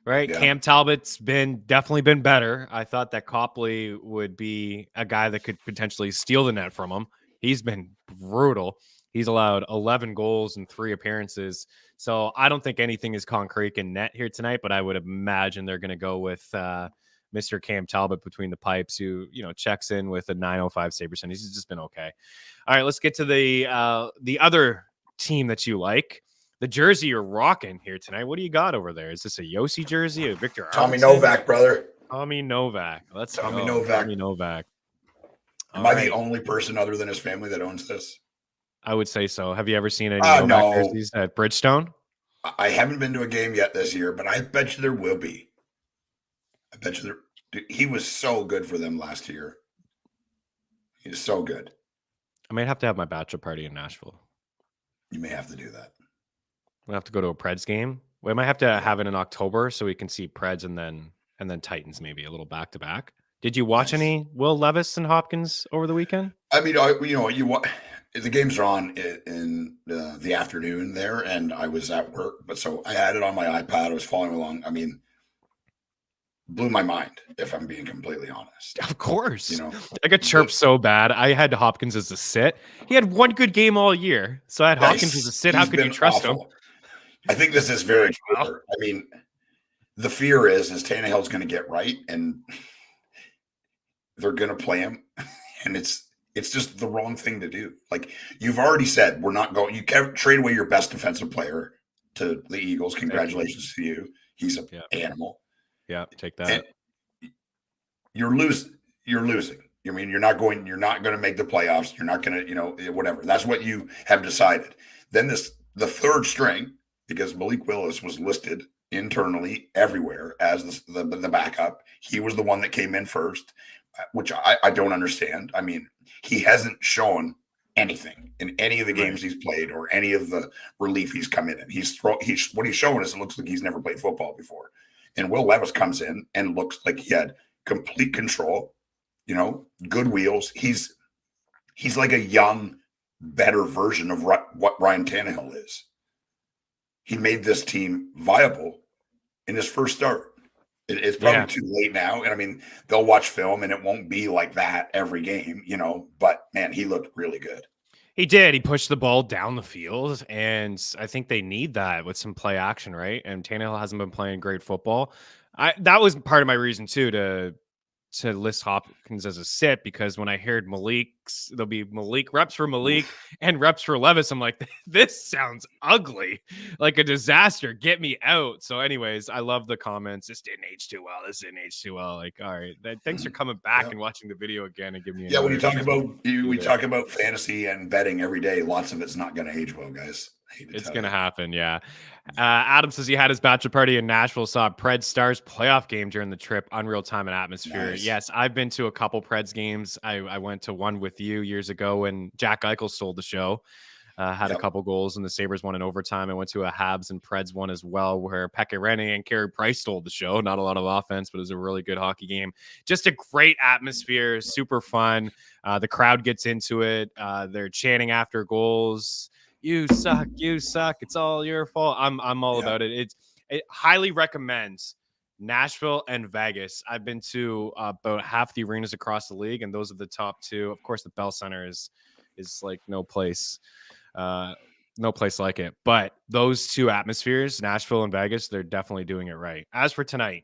right? Yeah. Cam Talbot's definitely been better. I thought that Copley would be a guy that could potentially steal the net from him. He's been brutal. He's allowed 11 goals in 3 appearances. So I don't think anything is concrete in net here tonight, but I would imagine they're going to go with Mr. Cam Talbot between the pipes, who, checks in with a 905 save percentage. He's just been okay. All right, let's get to the other team that you like. the jersey you're rocking here tonight. What do you got over there? Is this a Yossi jersey, a Victor Tommy Arvidsson? Novak, brother. Tommy Novak. Let's Tommy go. Novak. Tommy Novak. Am I the only person other than his family that owns this? I would say so. Have you ever seen any Novak jerseys at Bridgestone? I haven't been to a game yet this year, but I bet you there will be. I bet you there. Dude, he was so good for them last year. He was so good. I might have to have my bachelor party in Nashville. You may have to do that. We'll have to go to a Preds game. We might have to have it in October so we can see Preds and then Titans, maybe a little back to back. Did you watch any Will Levis and Hopkins over the weekend? I mean, the games are on in the afternoon there, and I was at work, but so I had it on my iPad. I was following along. I mean, blew my mind, if I'm being completely honest. Of course. I got chirped so bad. I had Hopkins as a sit. He had one good game all year. So I had Hopkins as a sit. How could you trust him? I think this is very clear. I mean, the fear is Tannehill's going to get right, and they're going to play him, and it's just the wrong thing to do. Like, you've already said, we're not going. You can't trade away your best defensive player to the Eagles. Congratulations to you. He's an animal. Yeah, take that. And you're losing. I mean, you're not going to make the playoffs. You're not going to, whatever. That's what you have decided. Then the third string, because Malik Willis was listed internally everywhere as the backup. He was the one that came in first, which I don't understand. I mean, he hasn't shown anything in any of the games he's played or any of the relief he's come in. What he's showing is it looks like he's never played football before. And Will Levis comes in and looks like he had complete control, good wheels. He's like a young, better version of what Ryan Tannehill is. He made this team viable in his first start. It's probably too late now. And I mean, they'll watch film and it won't be like that every game, but man, he looked really good. He did. He pushed the ball down the field, and I think they need that with some play action, right? And Tannehill hasn't been playing great football. That was part of my reason too to list Hopkins as a sit, because when I heard there'll be reps for Malik and reps for Levis, I'm like, this sounds ugly, like a disaster. Get me out. So anyways, I love the comments. This didn't age too well. Like, all right, thanks for coming back and watching the video again and giving me. When you talk about fantasy and betting every day, lots of it's not going to age well, guys. It's going to happen. Yeah. Adam says he had his bachelor party in Nashville, saw a Preds Stars playoff game during the trip. Unreal time and atmosphere. Nice. Yes, I've been to a couple Preds games. I went to one with you years ago when Jack Eichel stole the show. Had a couple goals and the Sabres won in overtime. I went to a Habs and Preds one as well, where Pekka Rinne and Carey Price stole the show. Not a lot of offense, but it was a really good hockey game. Just a great atmosphere, super fun. The crowd gets into it. They're chanting after goals. You suck. It's all your fault. I'm all about it. It highly recommends Nashville and Vegas. I've been to about half the arenas across the league, and those are the top two. Of course, the Bell Center is like no place like it. But those two atmospheres, Nashville and Vegas, they're definitely doing it right. As for tonight,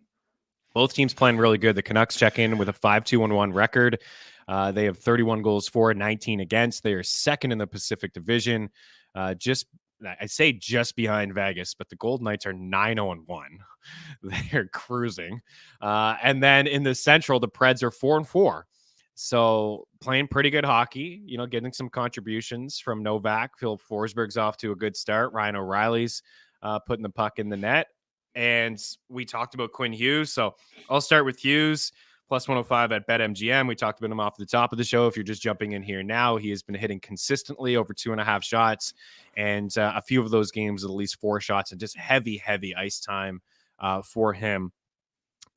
both teams playing really good. The Canucks check in with a 5-2-1 record. They have 31 goals for, 19 against. They are second in the Pacific Division. Just behind Vegas, but the Golden Knights are 9-0-1. They're cruising. And then in the Central, the Preds are 4-4. So playing pretty good hockey, getting some contributions from Novak. Philip Forsberg's off to a good start. Ryan O'Reilly's putting the puck in the net. And we talked about Quinn Hughes. So I'll start with Hughes. Plus 105 at BetMGM. We talked about him off the top of the show. If you're just jumping in here now, he has been hitting consistently over 2.5 shots, and a few of those games at least 4 shots, and just heavy ice time for him.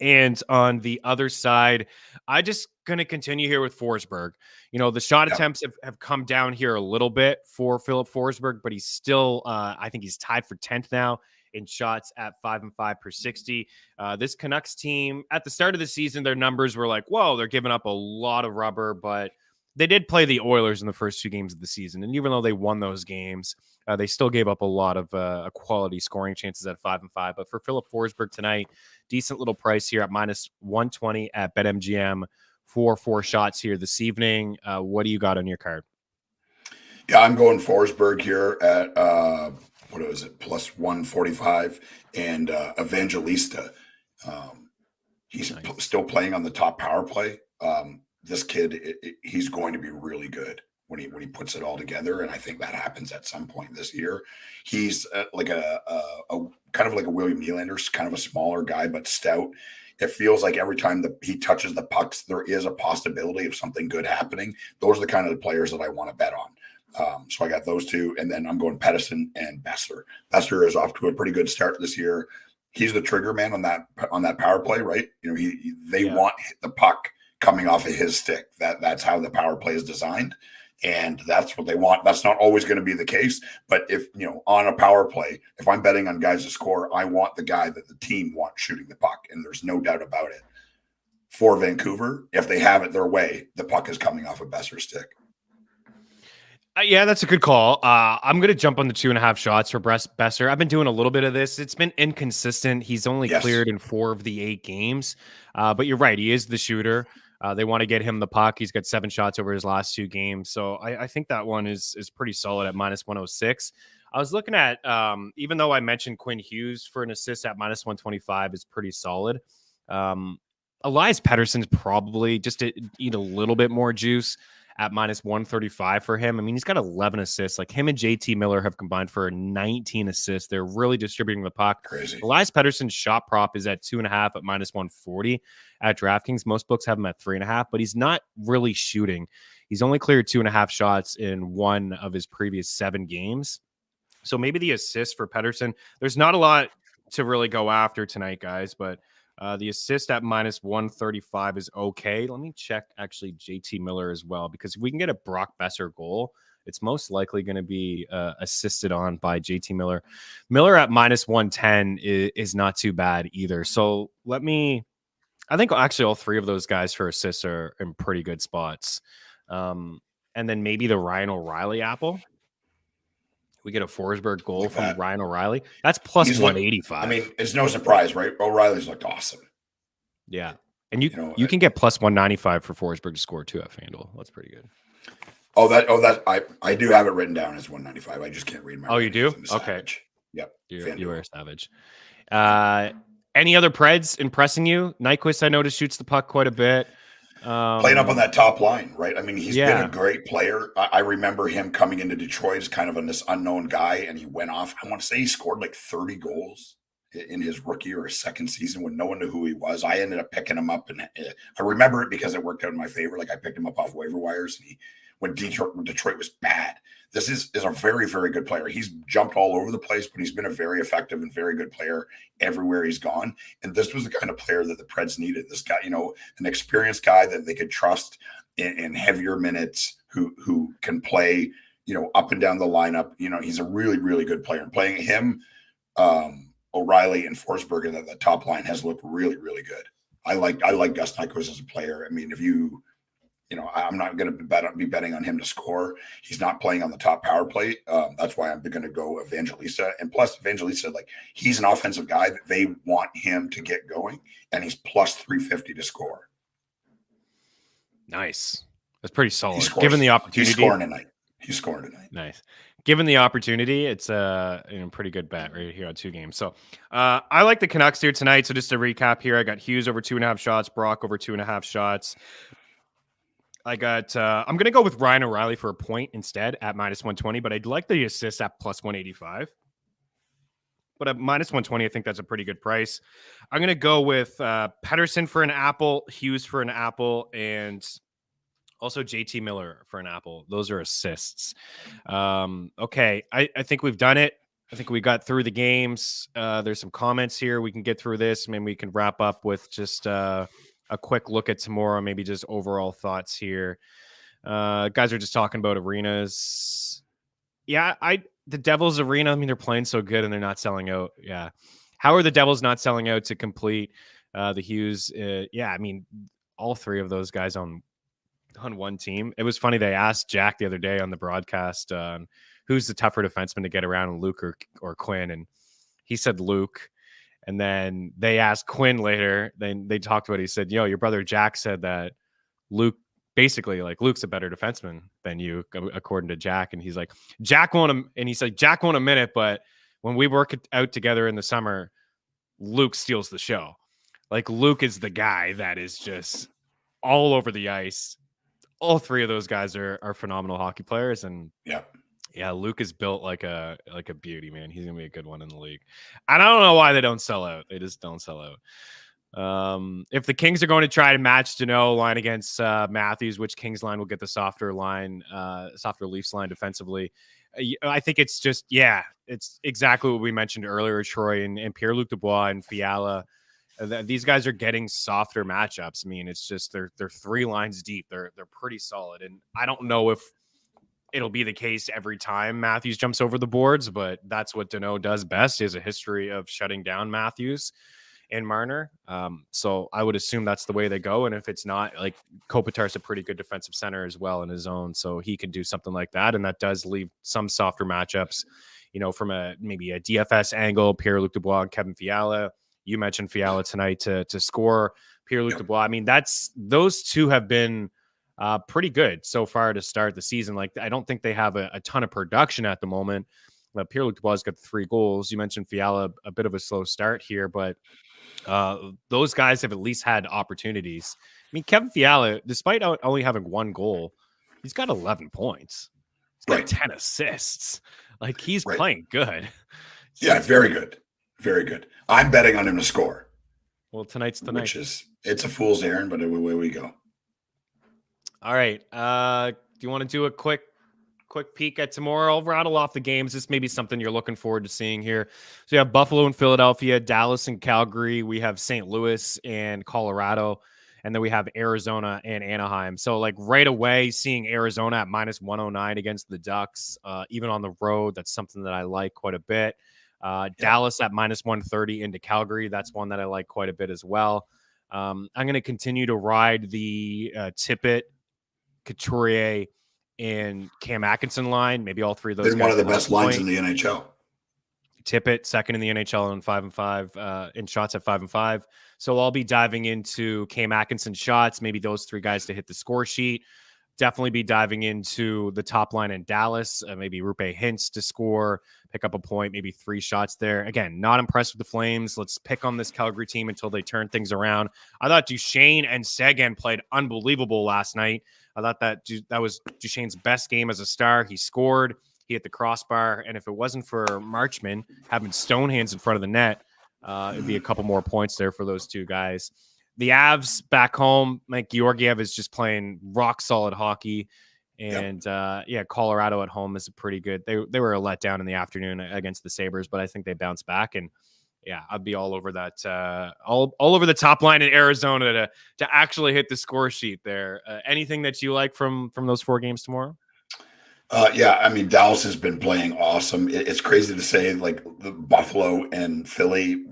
And on the other side, I just going to continue here with Forsberg. The shot attempts have come down here a little bit for Philip Forsberg, but he's still, I think he's tied for 10th now in shots at 5-5 per 60. This Canucks team, at the start of the season, their numbers were like, whoa, they're giving up a lot of rubber, but they did play the Oilers in the first 2 games of the season. And even though they won those games, they still gave up a lot of quality scoring chances at 5-5. But for Philip Forsberg tonight, decent little price here at minus 120 at BetMGM for 4 shots here this evening. What do you got on your card? Yeah, I'm going Forsberg here at what was it, plus 145, and Evangelista. He's still playing on the top power play. This kid, he's going to be really good when he puts it all together, and I think that happens at some point this year. He's like a kind of like a William Nylander, kind of a smaller guy but stout. It feels like every time he touches the pucks, there is a possibility of something good happening. Those are the kind of the players that I want to bet on. So I got those two, and then I'm going Pettersson and Boeser. Boeser is off to a pretty good start this year. He's the trigger man on that power play, right? You know, they want the puck coming off of his stick. That's how the power play is designed, and that's what they want. That's not always going to be the case, but if on a power play, if I'm betting on guys to score, I want the guy that the team wants shooting the puck, and there's no doubt about it. For Vancouver, if they have it their way, the puck is coming off a Boeser's stick. Yeah, that's a good call. I'm going to jump on the 2.5 shots for Boeser. I've been doing a little bit of this. It's been inconsistent. He's only cleared in 4 of the 8 games. But you're right. He is the shooter. They want to get him the puck. He's got 7 shots over his last 2 games. So I think that one is pretty solid at minus 106. I was looking at, even though I mentioned Quinn Hughes for an assist at minus 125 is pretty solid. Elias Pettersson's probably just to eat a little bit more juice at minus 135 for him. I mean, he's got 11 assists. Like him and JT Miller have combined for 19 assists. They're really distributing the puck. Crazy. Elias Pettersson's shot prop is at 2.5 at minus 140 at DraftKings. Most books have him at 3.5, but he's not really shooting. He's only cleared 2.5 shots in 1 of his previous 7 games. So maybe the assist for Pettersson, there's not a lot to really go after tonight, guys, but the assist at minus 135 is okay. Let me check actually JT Miller as well, because if we can get a Brock Boeser goal, it's most likely going to be assisted on by JT Miller. Miller at minus 110 is not too bad either. So I think actually all 3 of those guys for assists are in pretty good spots. And then maybe the Ryan O'Reilly apple. We get a Forsberg goal from Ryan O'Reilly. That's plus 185. I mean, it's no surprise, right? O'Reilly's looked awesome. Yeah. And you can get plus 195 for Forsberg to score too at FanDuel. That's pretty good. I do have it written down as 195. I just can't read my. Oh, you do? Okay. Yep. You are a savage. Any other Preds impressing you? Nyquist, I noticed, shoots the puck quite a bit. Playing up on that top line, right? I mean, he's been a great player. I remember him coming into Detroit as kind of this unknown guy, and he went off. I want to say he scored like 30 goals in his rookie or his second season when no one knew who he was. I ended up picking him up, and I remember it because it worked out in my favor. Like I picked him up off waiver wires, and when Detroit was bad. This is a very, very good player. He's jumped all over the place, but he's been a very effective and very good player everywhere he's gone. And this was the kind of player that the Preds needed. This guy, an experienced guy that they could trust in heavier minutes, who can play, up and down the lineup. He's a really, really good player. And playing him, O'Reilly and Forsberg in the top line has looked really, really good. I like Gus Nyquist as a player. I mean, if I'm not going to be betting on him to score. He's not playing on the top power play. That's why I'm going to go Evangelista. And plus, Evangelista, he's an offensive guy that they want him to get going, and he's plus 350 to score. Nice. That's pretty solid. Given the opportunity, He's scoring tonight. Nice. Given the opportunity, it's a pretty good bet right here on 2 games. So I like the Canucks here tonight. So just to recap here, I got Hughes over 2.5 shots, Brock over 2.5 shots. I got, I'm going to go with Ryan O'Reilly for a point instead at minus 120, but I'd like the assist at plus 185. But at minus 120, I think that's a pretty good price. I'm going to go with Pettersson for an apple, Hughes for an apple, and also JT Miller for an apple. Those are assists. Okay, I think we've done it. I think we got through the games. There's some comments here. We can get through this. Maybe we can wrap up with just a quick look at tomorrow, maybe just overall thoughts here. Guys are just talking about arenas. Yeah, the Devils arena, I mean, they're playing so good and they're not selling out. Yeah. How are the Devils not selling out to complete the Hughes? Yeah, I mean, all 3 of those guys on one team. It was funny. They asked Jack the other day on the broadcast, who's the tougher defenseman to get around, Luke or Quinn? And he said Luke. And then they asked Quinn later. Then they talked about it. He said, your brother Jack said that Luke, basically, Luke's a better defenseman than you, according to Jack. And he's like, Jack won a minute, but when we work out together in the summer, Luke steals the show. Like, Luke is the guy that is just all over the ice. All three of those guys are phenomenal hockey players, and yeah, Luke is built like a beauty, man. He's gonna be a good one in the league. And I don't know why they don't sell out. They just don't sell out. If the Kings are going to try to match Danault line against Matthews, which Kings line will get the softer Leafs line defensively? I think it's just, it's exactly what we mentioned earlier, Troy, and Pierre-Luc Dubois and Fiala. These guys are getting softer matchups. I mean, it's just they're 3 lines deep. They're pretty solid, and I don't know if it'll be the case every time Matthews jumps over the boards, but that's what Danault does best. He has a history of shutting down Matthews and Marner. So I would assume that's the way they go. And if it's not, like, Kopitar's a pretty good defensive center as well in his own, so he can do something like that. And that does leave some softer matchups, from maybe a DFS angle, Pierre-Luc Dubois and Kevin Fiala. You mentioned Fiala tonight to score. Pierre-Luc Dubois. I mean, those two have been pretty good so far to start the season. Like, I don't think they have a ton of production at the moment. Pierre-Luc Dubois got 3 goals. You mentioned Fiala, a bit of a slow start here, but those guys have at least had opportunities. I mean, Kevin Fiala, despite only having 1 goal, he's got 11 points. He's got 10 assists. Like, he's playing good. Yeah, very good. Very good. I'm betting on him to score. Well, tonight's the night. It's a fool's errand, but away we go. All right. Do you want to do a quick peek at tomorrow? I'll rattle off the games. This may be something you're looking forward to seeing here. So you have Buffalo and Philadelphia, Dallas and Calgary. We have St. Louis and Colorado. And then we have Arizona and Anaheim. So, like, right away, seeing Arizona at -109 against the Ducks, even on the road, that's something that I like quite a bit. Dallas at -130 into Calgary. That's one that I like quite a bit as well. I'm going to continue to ride the Tippett, Couturier, and Cam Atkinson line. Maybe all three of those. They're one of the best lines in the NHL. Tippett, second in the NHL in 5-5 in shots at 5-5. So I'll be diving into Cam Atkinson shots, maybe those 3 guys to hit the score sheet. Definitely be diving into the top line in Dallas, maybe Rupe Hintz to score, pick up a point, maybe 3 shots there. Again, not impressed with the Flames. Let's pick on this Calgary team until they turn things around. I thought Duchesne and Seguin played unbelievable last night. I thought that was Duchesne's best game as a star. He scored. He hit the crossbar, and if it wasn't for Marchman having stone hands in front of the net, it'd be a couple more points there for those 2 guys. The Avs back home, like, Georgiev is just playing rock solid hockey, and Colorado at home is pretty good. They were a letdown in the afternoon against the Sabres, but I think they bounced back, and I'd be all over that, all over the top line in Arizona to actually hit the score sheet there. Anything that you like from those 4 games tomorrow? I mean, Dallas has been playing awesome. It's crazy to say, like, the Buffalo and Philly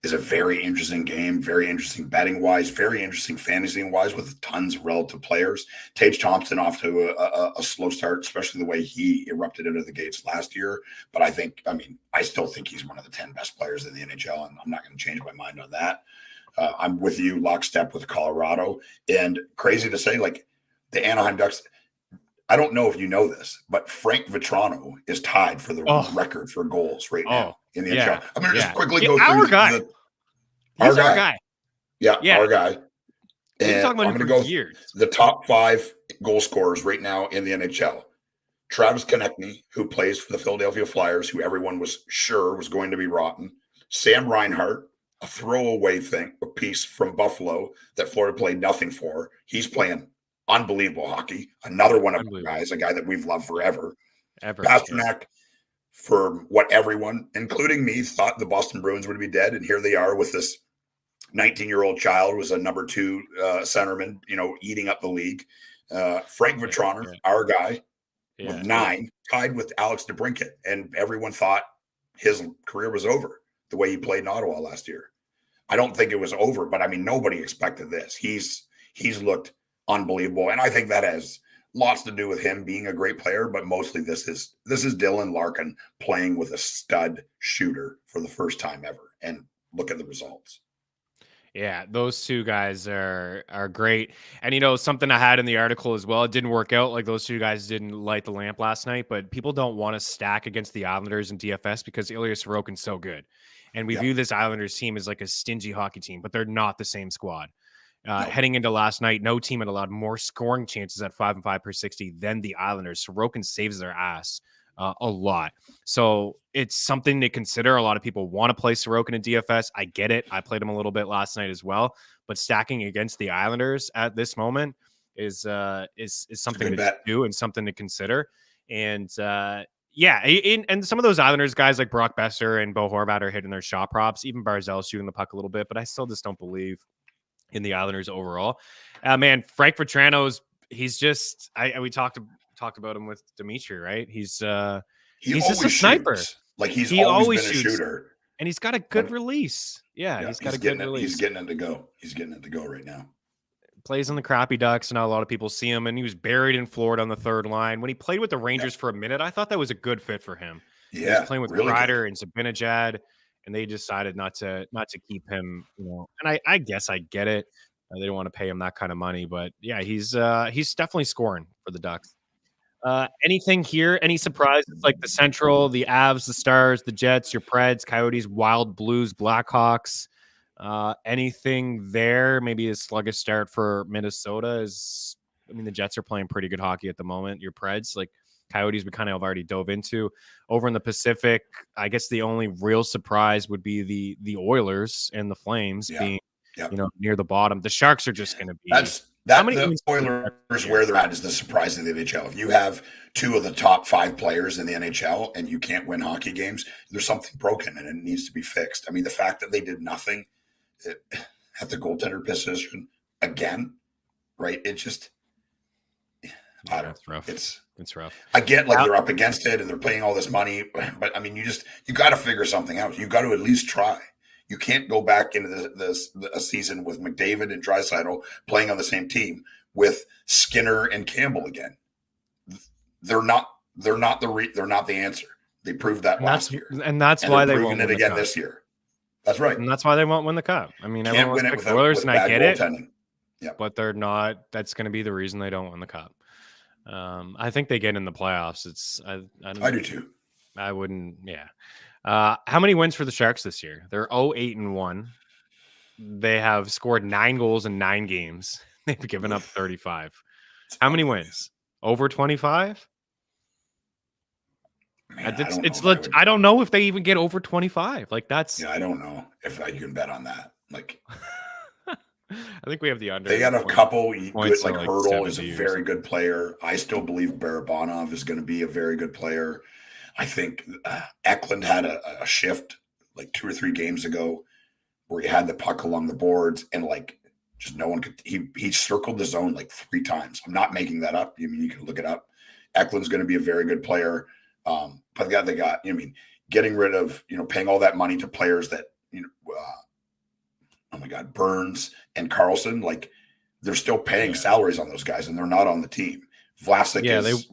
is a very interesting game, very interesting betting wise, very interesting fantasy wise, with tons of relative players. Tage Thompson off to a slow start, especially the way he erupted into the gates last year. But I still think he's one of the 10 best players in the NHL, and I'm not going to change my mind on that. I'm with you, lockstep with Colorado. And crazy to say, like, the Anaheim Ducks, I don't know if you know this, but Frank Vetrano is tied for the record for goals right now in the NHL. I'm going to just quickly go through our guy. Our guy. Yeah, our guy. And I'm going to go years. The top 5 goal scorers right now in the NHL. Travis Konechny, who plays for the Philadelphia Flyers, who everyone was sure was going to be rotten. Sam Reinhart, a throwaway piece from Buffalo that Florida played nothing for. He's playing unbelievable hockey. Another one of our guys, a guy that we've loved forever. Pasternak, for what everyone, including me, thought the Boston Bruins would be dead, and here they are with this 19-year-old child, was a number 2 centerman, eating up the league. Frank Vetrano, our guy, with 9, tied with Alex DeBrincat, and everyone thought his career was over the way he played in Ottawa last year. I don't think it was over, but I mean, nobody expected this. He's looked unbelievable, and I think that has lots to do with him being a great player, but mostly this is Dylan Larkin playing with a stud shooter for the first time ever, and look at the results. Yeah, those two guys are great. And something I had in the article as well, it didn't work out. Like those two guys didn't light the lamp last night, but people don't want to stack against the Islanders in DFS because Ilya Sorokin's so good. And we Yep. view this Islanders team as like a stingy hockey team, but they're not the same squad. No. Heading into last night, no team had allowed more scoring chances at 5-5 per 60 than the Islanders. Sorokin saves their ass a lot. So it's something to consider. A lot of people want to play Sorokin in DFS. I get it. I played him a little bit last night as well. But stacking against the Islanders at this moment is something to do and something to consider. And and some of those Islanders guys like Brock Besser and Bo Horvat are hitting their shot props. Even Barzell's shooting the puck a little bit, but I still just don't believe in the Islanders overall. Man, Frank Vetrano's we talked about him with Dimitri, right? He's just a sniper. Shoots. Like he always been a shooter. And he's got a good release. Yeah, he's got a good release. He's getting it to go. He's getting it to go right now. Plays on the crappy Ducks, and not a lot of people see him. And he was buried in Florida on the third line. When he played with the Rangers for a minute, I thought that was a good fit for him. Yeah, he was playing with really Kreider and Zibanejad, and they decided not to keep him. And I guess I get it. They don't want to pay him that kind of money, but yeah, he's definitely scoring for the Ducks. Anything here? Any surprises like the Central, the Avs, the Stars, the Jets, your Preds, Coyotes, Wild, Blues, Blackhawks? Anything there? Maybe a sluggish start for Minnesota. The Jets are playing pretty good hockey at the moment. Your Preds, like Coyotes, we kind of already dove into. Over in the Pacific, I guess the only real surprise would be the Oilers and the Flames being near the bottom. The Sharks are just going to be. The Oilers, where they're at, is the surprise of the NHL. If you have two of the top 5 players in the NHL and you can't win hockey games, there's something broken and it needs to be fixed. I mean, the fact that they did nothing at the goaltender position again, right? It just, I don't know. It's rough. It's rough. I get they're up against it and they're paying all this money, but I mean, you got to figure something out. You got to at least try. You can't go back into a season with McDavid and Draisaitl playing on the same team with Skinner and Campbell again. They're not the answer. They proved that last year, and that's why they won't win it again this year. That's right, and that's why they won't win the cup. I mean, everyone wants to pick the Oilers, and I get it. Yeah, but they're not. That's going to be the reason they don't win the cup. I think they get in the playoffs. I do too. I wouldn't. Yeah. How many wins for the Sharks this year? They're 0-8-1. They have scored 9 goals in 9 games. They've given up 35. How many wins? Over 25? I don't know if they even get over 25. Like that's. Yeah, I don't know if I can bet on that. Like, I think we have the under. They got a couple good. Like Hurdle is a very good player. I still believe Barabanov is going to be a very good player. I think Eklund had a shift like 2 or 3 games ago where he had the puck along the boards and just no one could. He circled the zone like 3 times. I'm not making that up. I mean, you can look it up. Eklund's going to be a very good player. But they got. Getting rid of paying all that money to players that oh my God, Burns and Carlson, they're still paying salaries on those guys and they're not on the team. Vlasic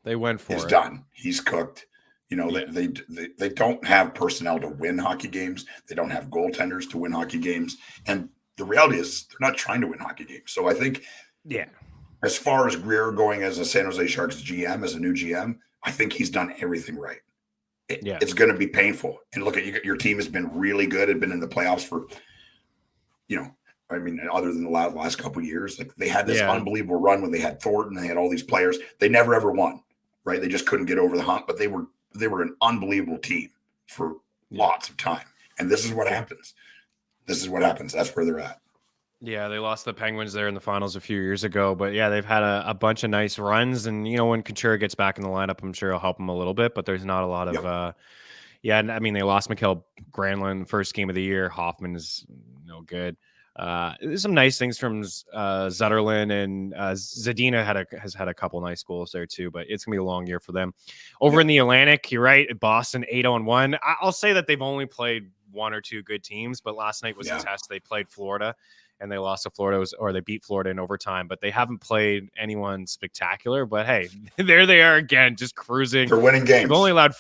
they went for is it. Done. He's cooked. They don't have personnel to win hockey games. They don't have goaltenders to win hockey games. And the reality is they're not trying to win hockey games. So I think, as far as Greer going as a San Jose Sharks GM, as a new GM, I think he's done everything right. It's going to be painful. And look at your team has been really good. Had been in the playoffs for, other than the last couple of years, they had this unbelievable run when they had Thornton, they had all these players. They never ever won, right? They just couldn't get over the hump, but they were an unbelievable team for lots of time. And this is what happens. That's where they're at. Yeah, they lost the Penguins there in the finals a few years ago, but they've had a bunch of nice runs. And when Couture gets back in the lineup, I'm sure he'll help them a little bit. But there's not a lot of, they lost Mikael Granlund first game of the year. Hoffman is no good. There's some nice things from Zetterlund, and Zadina has had a couple nice goals there too. But it's gonna be a long year for them. Over in the Atlantic, you're right. Boston 8-1. I'll say that they've only played 1 or 2 good teams, but last night was a test. They played Florida. And they lost to Florida, or they beat Florida in overtime, but they haven't played anyone spectacular. But hey, there they are again, just cruising. They're winning games. They've only allowed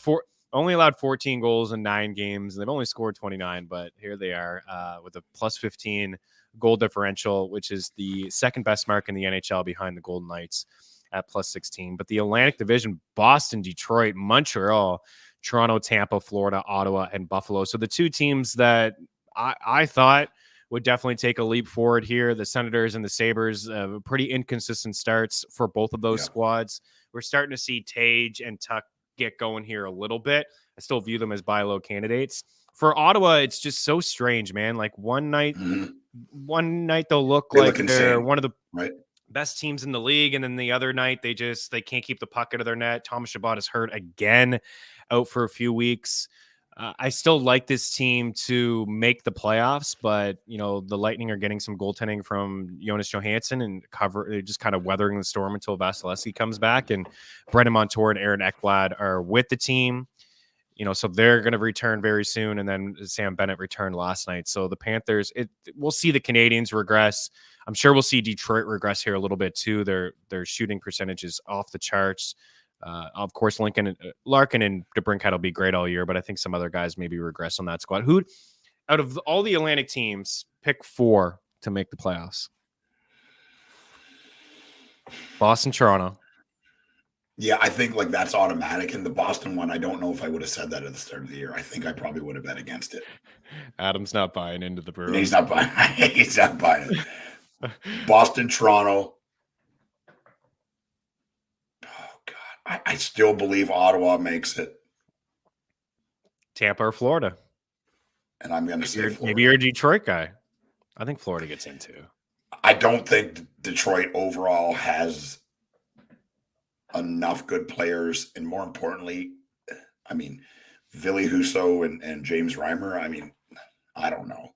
only allowed 14 goals in 9 games. They've only scored 29, but here they are with a plus 15 goal differential, which is the second best mark in the NHL behind the Golden Knights at plus 16. But the Atlantic Division, Boston, Detroit, Montreal, Toronto, Tampa, Florida, Ottawa, and Buffalo. So the 2 teams that I thought would definitely take a leap forward here. The Senators and the Sabres, pretty inconsistent starts for both of those squads. We're starting to see Tage and Tuck get going here a little bit. I still view them as buy low candidates. For Ottawa, it's just so strange, man. Like one night they'll look like they're one of the best teams in the league, and then the other night they can't keep the puck out of their net. Thomas Chabot is hurt again, out for a few weeks. I still like this team to make the playoffs, but the Lightning are getting some goaltending from Jonas Johansson and they're just kind of weathering the storm until Vasilevsky comes back, and Brendan Montour and Aaron Ekblad are with the team. So they're going to return very soon, and then Sam Bennett returned last night. So the Panthers, we'll see the Canadians regress. I'm sure we'll see Detroit regress here a little bit too. Their shooting percentage is off the charts. Of course, Larkin and DeBrincat will be great all year, but I think some other guys maybe regress on that squad. Who, out of all the Atlantic teams, pick 4 to make the playoffs? Boston, Toronto. Yeah, I think that's automatic. And the Boston one, I don't know if I would have said that at the start of the year. I think I probably would have bet against it. Adam's not buying into the Bruins. He's not buying. He's not buying it. Boston, Toronto. I still believe Ottawa makes it. Tampa or Florida. And I'm going to say Florida. Maybe you're a Detroit guy. I think Florida gets in too. I don't think Detroit overall has enough good players. And more importantly, Ville Husso and James Reimer. I don't know.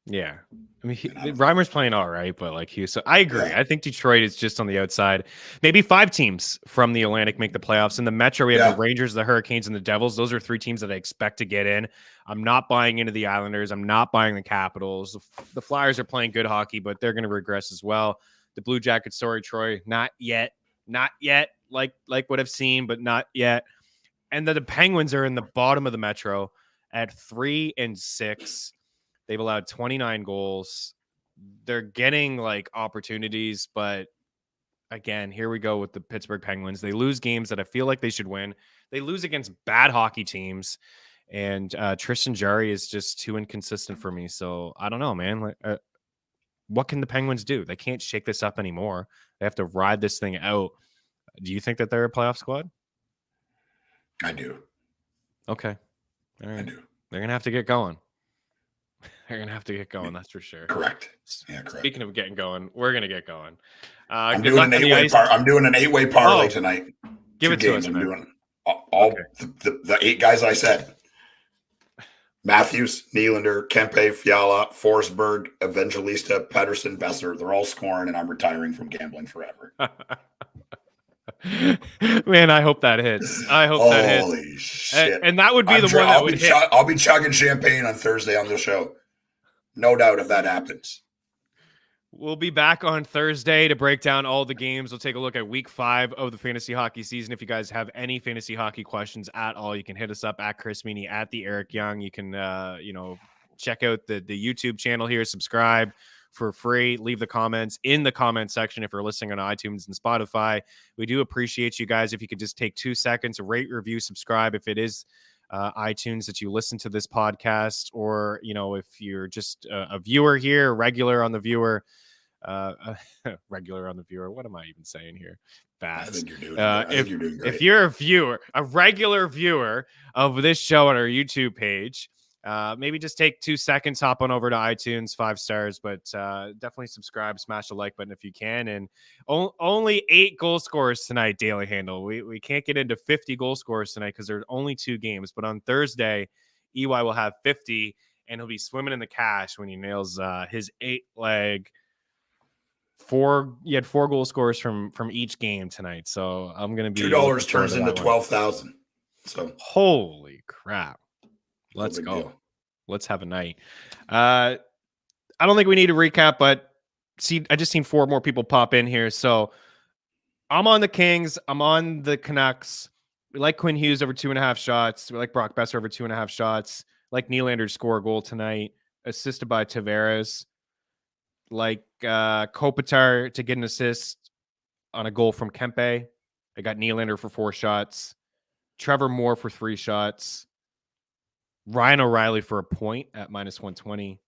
Yeah. Reimer's playing all right, but Hughes. So I agree. Yeah. I think Detroit is just on the outside. Maybe 5 teams from the Atlantic make the playoffs. In the Metro, we have the Rangers, the Hurricanes, and the Devils. Those are 3 teams that I expect to get in. I'm not buying into the Islanders. I'm not buying the Capitals. The Flyers are playing good hockey, but they're going to regress as well. The Blue Jackets, sorry, Troy, not yet. Not yet. Like what I've seen, but not yet. And the Penguins are in the bottom of the Metro at 3-6. They've allowed 29 goals. They're getting opportunities, but again, here we go with the Pittsburgh Penguins. They lose games that I feel like they should win. They lose against bad hockey teams, and Tristan Jarry is just too inconsistent for me. So I don't know, man. What can the Penguins do? They can't shake this up anymore. They have to ride this thing out. Do you think that they're a playoff squad? I do. Okay. All right. I do. They're going to have to get going. They're going to have to get going, that's for sure. Correct. Yeah, correct. Speaking of getting going, we're going to get going. I'm doing an 8-way parlay tonight. Give it to us, I'm man. doing all the 8 guys I said. Matthews, Nylander, Kempe, Fiala, Forsberg, Evangelista, Pedersen, Besser. They're all scoring, and I'm retiring from gambling forever. Man, I hope that hits. I hope that hits. Holy shit. And that would be the one that would hit. I'll be chugging champagne on Thursday on the show. No doubt if that happens. We'll be back on Thursday to break down all the games. We'll take a look at week 5 of the fantasy hockey season. If you guys have any fantasy hockey questions at all, you can hit us up at Chris Meaney, at the Eric Young. You can, check out the YouTube channel here, subscribe for free. Leave the comments in the comment section if you're listening on iTunes and Spotify. We do appreciate you guys. If you could just take 2 seconds, rate, review, subscribe. If it is iTunes that you listen to this podcast, or, if you're just a viewer here, regular on the viewer, what am I even saying here? Bad. I think you're doing great. If you're a regular viewer of this show on our YouTube page, maybe just take 2 seconds, hop on over to iTunes, 5 stars, but definitely subscribe, smash the like button if you can. And only 8 goal scorers tonight, daily handle. We can't get into 50 goal scorers tonight because there's only 2 games. But on Thursday, EY will have 50, and he'll be swimming in the cash when he nails his 8-leg. He had 4 goal scorers from each game tonight. So I'm going to be $2 turns into 12,000. So holy crap. Let's go. Deal. Let's have a night. I don't think we need to recap, but I just seen 4 more people pop in here. So I'm on the Kings. I'm on the Canucks. We like Quinn Hughes over 2.5 shots. We like Brock Besser over 2.5 shots. Like Nylander to score a goal tonight, assisted by Tavares. Like Kopitar to get an assist on a goal from Kempe. I got Nylander for 4 shots. Trevor Moore for 3 shots. Ryan O'Reilly for a point at -120.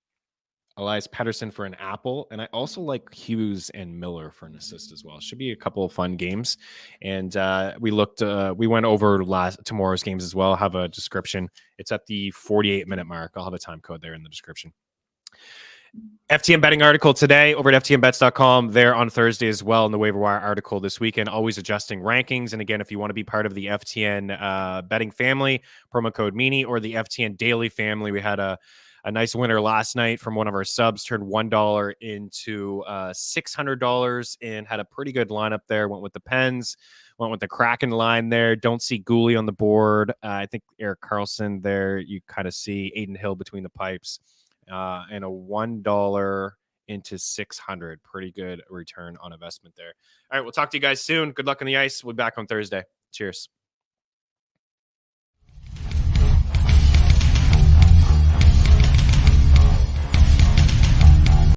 Elias Pettersson for an apple. And I also like Hughes and Miller for an assist as well. Should be a couple of fun games. And we went over tomorrow's games as well. I'll have a description. It's at the 48-minute mark. I'll have a time code there in the description. FTN betting article today over at ftnbets.com. There on Thursday as well in the waiver wire article this weekend. Always adjusting rankings. And again, if you want to be part of the FTN betting family, promo code Meaney, or the FTN daily family, we had a nice winner last night from one of our subs, turned $1 into $600 and had a pretty good lineup there. Went with the Pens, went with the Kraken line there. Don't see Gooley on the board. I think Eric Carlson there. You kind of see Aiden Hill between the pipes. And a $1 into 600. Pretty good return on investment there. All right, we'll talk to you guys soon. Good luck on the ice. We'll be back on Thursday. Cheers.